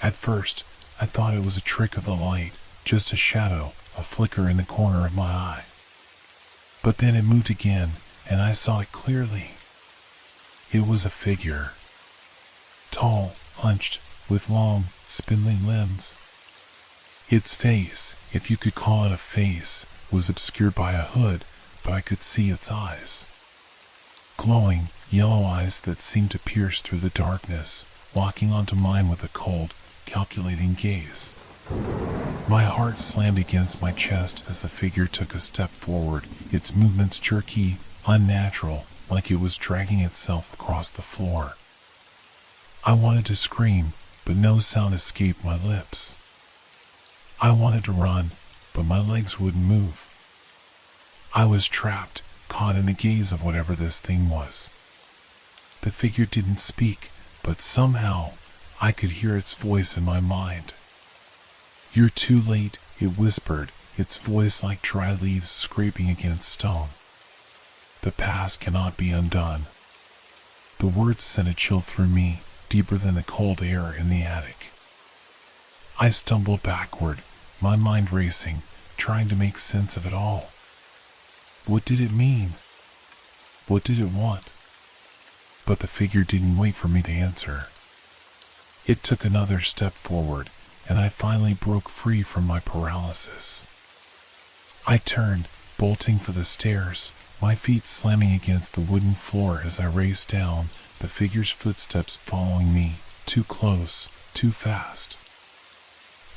At first, I thought it was a trick of the light, just a shadow, a flicker in the corner of my eye. But then it moved again, and I saw it clearly. It was a figure. Tall, hunched, with long, spindly limbs. Its face, if you could call it a face, was obscured by a hood, but I could see its eyes. Glowing, yellow eyes that seemed to pierce through the darkness, locking onto mine with a cold, calculating gaze. My heart slammed against my chest as the figure took a step forward, its movements jerky, unnatural, like it was dragging itself across the floor. I wanted to scream, but no sound escaped my lips. I wanted to run, but my legs wouldn't move. I was trapped, caught in the gaze of whatever this thing was. The figure didn't speak, but somehow I could hear its voice in my mind. "You're too late," it whispered, its voice like dry leaves scraping against stone. "The past cannot be undone." The words sent a chill through me, deeper than the cold air in the attic. I stumbled backward, my mind racing, trying to make sense of it all. What did it mean? What did it want? But the figure didn't wait for me to answer. It took another step forward, and I finally broke free from my paralysis. I turned, bolting for the stairs, my feet slamming against the wooden floor as I raced down, the figure's footsteps following me, too close, too fast.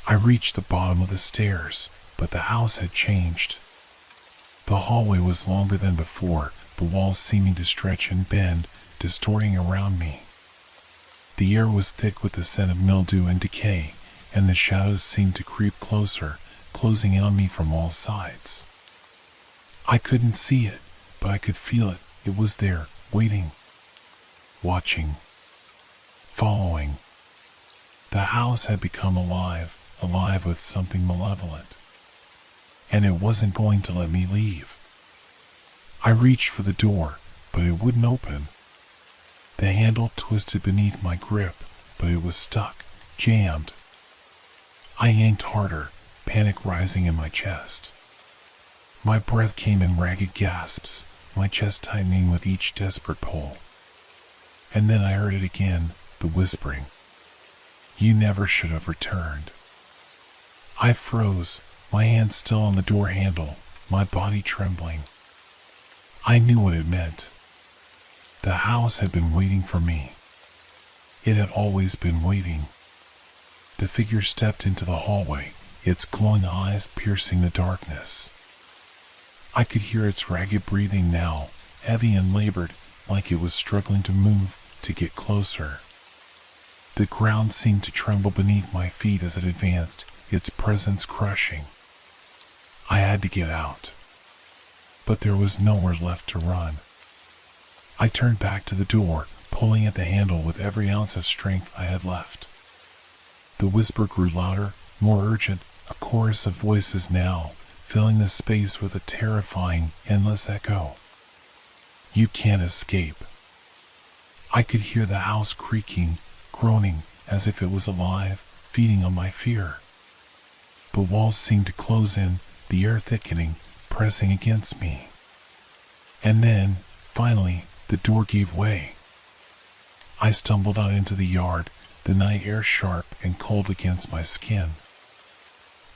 I reached the bottom of the stairs, but the house had changed. The hallway was longer than before, the walls seeming to stretch and bend, distorting around me. The air was thick with the scent of mildew and decay, and the shadows seemed to creep closer, closing in on me from all sides. I couldn't see it, but I could feel it. It was there, waiting, watching, following. The house had become alive with something malevolent. And it wasn't going to let me leave. I reached for the door, but it wouldn't open. The handle twisted beneath my grip, but it was stuck, jammed. I yanked harder, panic rising in my chest. My breath came in ragged gasps, my chest tightening with each desperate pull. And then I heard it again, the whispering. "You never should have returned." I froze, my hand still on the door handle, my body trembling. I knew what it meant. The house had been waiting for me. It had always been waiting. The figure stepped into the hallway, its glowing eyes piercing the darkness. I could hear its ragged breathing now, heavy and labored, like it was struggling to move, to get closer. The ground seemed to tremble beneath my feet as it advanced, its presence crushing. I had to get out. But there was nowhere left to run. I turned back to the door, pulling at the handle with every ounce of strength I had left. The whisper grew louder, more urgent, a chorus of voices now, filling the space with a terrifying, endless echo. "You can't escape." I could hear the house creaking, groaning, as if it was alive, feeding on my fear. The walls seemed to close in, the air thickening, pressing against me. And then, finally, the door gave way. I stumbled out into the yard, the night air sharp and cold against my skin.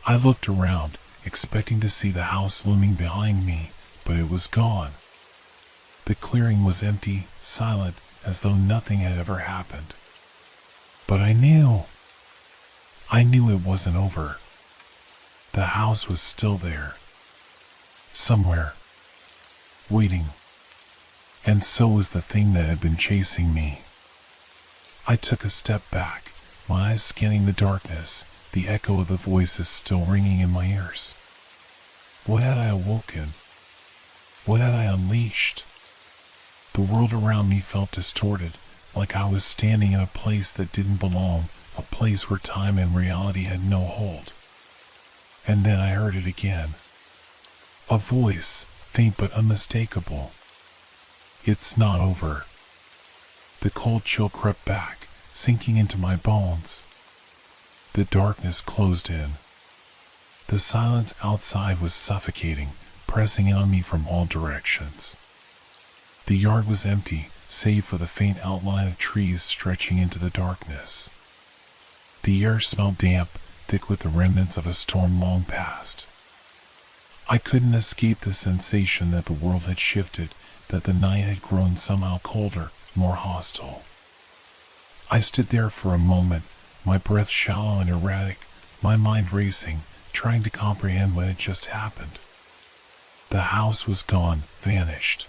I looked around, expecting to see the house looming behind me, but it was gone. The clearing was empty, silent, as though nothing had ever happened. But I knew it wasn't over. The house was still there. Somewhere. Waiting. And so was the thing that had been chasing me. I took a step back, my eyes scanning the darkness, the echo of the voices still ringing in my ears. What had I awoken? What had I unleashed? The world around me felt distorted, like I was standing in a place that didn't belong, a place where time and reality had no hold. And then I heard it again. A voice, faint but unmistakable. It's not over. The cold chill crept back, sinking into my bones. The darkness closed in. The silence outside was suffocating, pressing in on me from all directions. The yard was empty, save for the faint outline of trees stretching into the darkness. The air smelled damp, thick with the remnants of a storm long past. I couldn't escape the sensation that the world had shifted, that the night had grown somehow colder, more hostile. I stood there for a moment, my breath shallow and erratic, my mind racing, trying to comprehend what had just happened. The house was gone, vanished.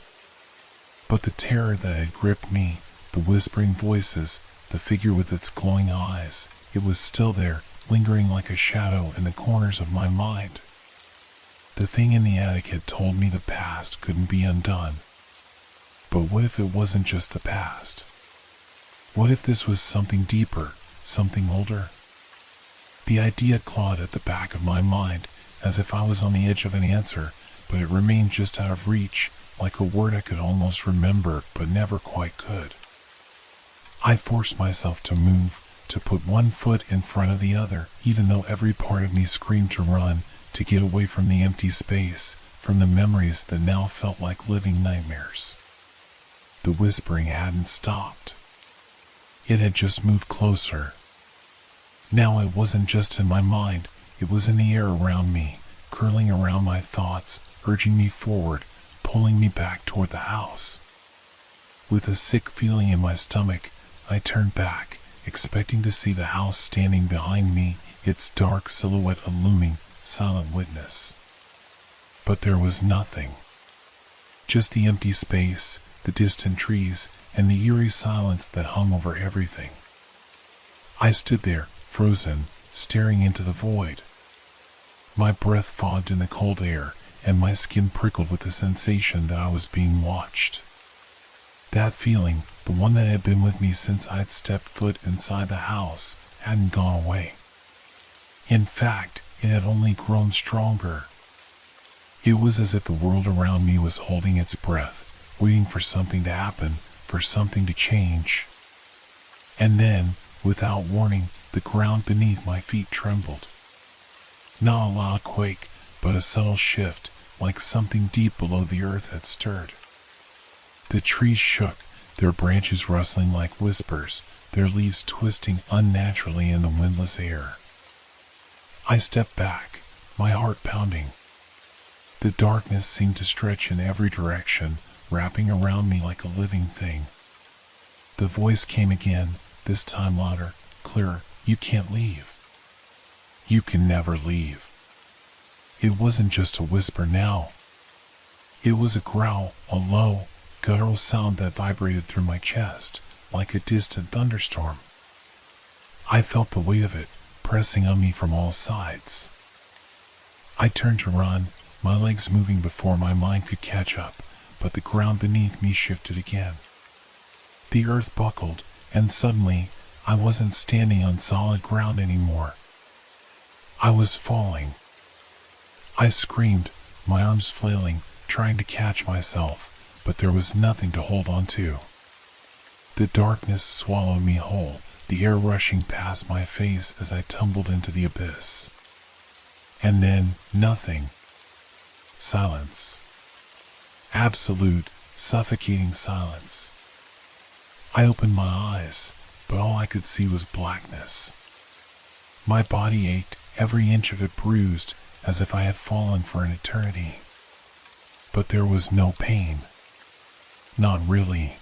But the terror that had gripped me, the whispering voices, the figure with its glowing eyes, it was still there, lingering like a shadow in the corners of my mind. The thing in the attic had told me the past couldn't be undone. But what if it wasn't just the past? What if this was something deeper, something older? The idea clawed at the back of my mind, as if I was on the edge of an answer, but it remained just out of reach, like a word I could almost remember, but never quite could. I forced myself to move, to put one foot in front of the other, even though every part of me screamed to run, to get away from the empty space, from the memories that now felt like living nightmares. The whispering hadn't stopped. It had just moved closer. Now it wasn't just in my mind, it was in the air around me, curling around my thoughts, urging me forward, pulling me back toward the house. With a sick feeling in my stomach, I turned back, expecting to see the house standing behind me, its dark silhouette a looming, silent witness. But there was nothing. Just the empty space, the distant trees, and the eerie silence that hung over everything. I stood there, frozen, staring into the void. My breath fogged in the cold air, and my skin prickled with the sensation that I was being watched. That feeling, the one that had been with me since I'd stepped foot inside the house, hadn't gone away. In fact, it had only grown stronger. It was as if the world around me was holding its breath, waiting for something to happen, for something to change. And then, without warning, the ground beneath my feet trembled. Not a loud quake, but a subtle shift, like something deep below the earth had stirred. The trees shook, their branches rustling like whispers, their leaves twisting unnaturally in the windless air. I stepped back, my heart pounding. The darkness seemed to stretch in every direction, wrapping around me like a living thing. The voice came again, this time louder, clearer. You can't leave. You can never leave. It wasn't just a whisper now. It was a growl, a low, guttural sound that vibrated through my chest, like a distant thunderstorm. I felt the weight of it, pressing on me from all sides. I turned to run, my legs moving before my mind could catch up, but the ground beneath me shifted again. The earth buckled, and suddenly, I wasn't standing on solid ground anymore. I was falling. I screamed, my arms flailing, trying to catch myself, but there was nothing to hold on to. The darkness swallowed me whole, the air rushing past my face as I tumbled into the abyss. And then, nothing. Silence. Absolute, suffocating silence. I opened my eyes, but all I could see was blackness. My body ached, every inch of it bruised, as if I had fallen for an eternity. But there was no pain. Not really.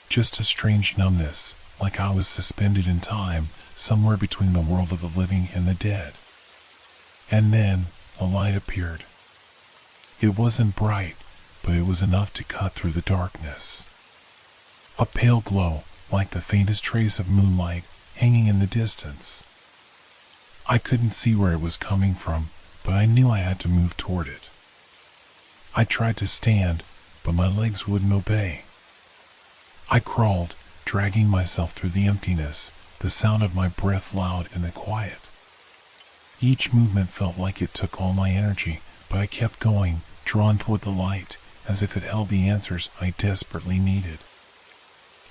Just a strange numbness, like I was suspended in time, somewhere between the world of the living and the dead. And then, a light appeared. It wasn't bright, but it was enough to cut through the darkness. A pale glow, like the faintest trace of moonlight, hanging in the distance. I couldn't see where it was coming from, but I knew I had to move toward it. I tried to stand, but my legs wouldn't obey. I crawled, dragging myself through the emptiness, the sound of my breath loud in the quiet. Each movement felt like it took all my energy, but I kept going, drawn toward the light, as if it held the answers I desperately needed.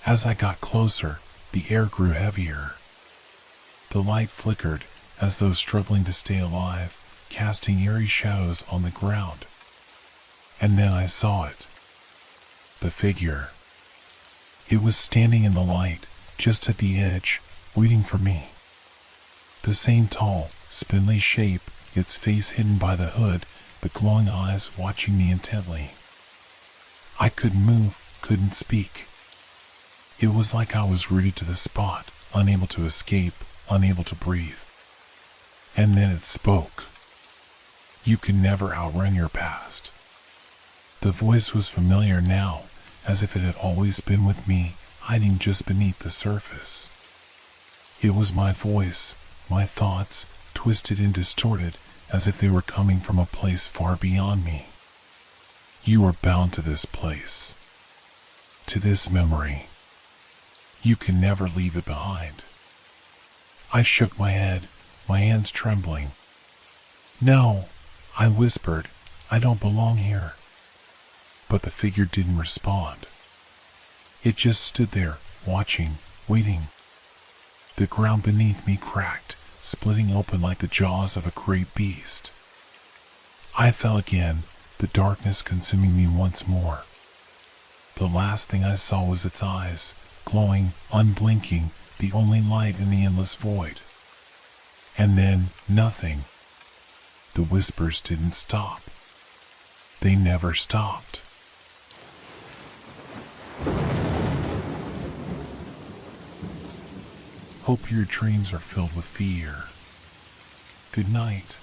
As I got closer, the air grew heavier. The light flickered, as though struggling to stay alive, casting eerie shadows on the ground. And then I saw it. The figure. It was standing in the light, just at the edge, waiting for me. The same tall, spindly shape, its face hidden by the hood, the glowing eyes watching me intently. I couldn't move, couldn't speak. It was like I was rooted to the spot, unable to escape, unable to breathe. And then it spoke. You can never outrun your past. The voice was familiar now, as if it had always been with me, hiding just beneath the surface. It was my voice, my thoughts, twisted and distorted, as if they were coming from a place far beyond me. You are bound to this place, to this memory. You can never leave it behind. I shook my head, my hands trembling. No, I whispered, I don't belong here. But the figure didn't respond. It just stood there, watching, waiting. The ground beneath me cracked, splitting open like the jaws of a great beast. I fell again, the darkness consuming me once more. The last thing I saw was its eyes, glowing, unblinking, the only light in the endless void. And then, nothing. The whispers didn't stop. They never stopped. Hope your dreams are filled with fear. Good night.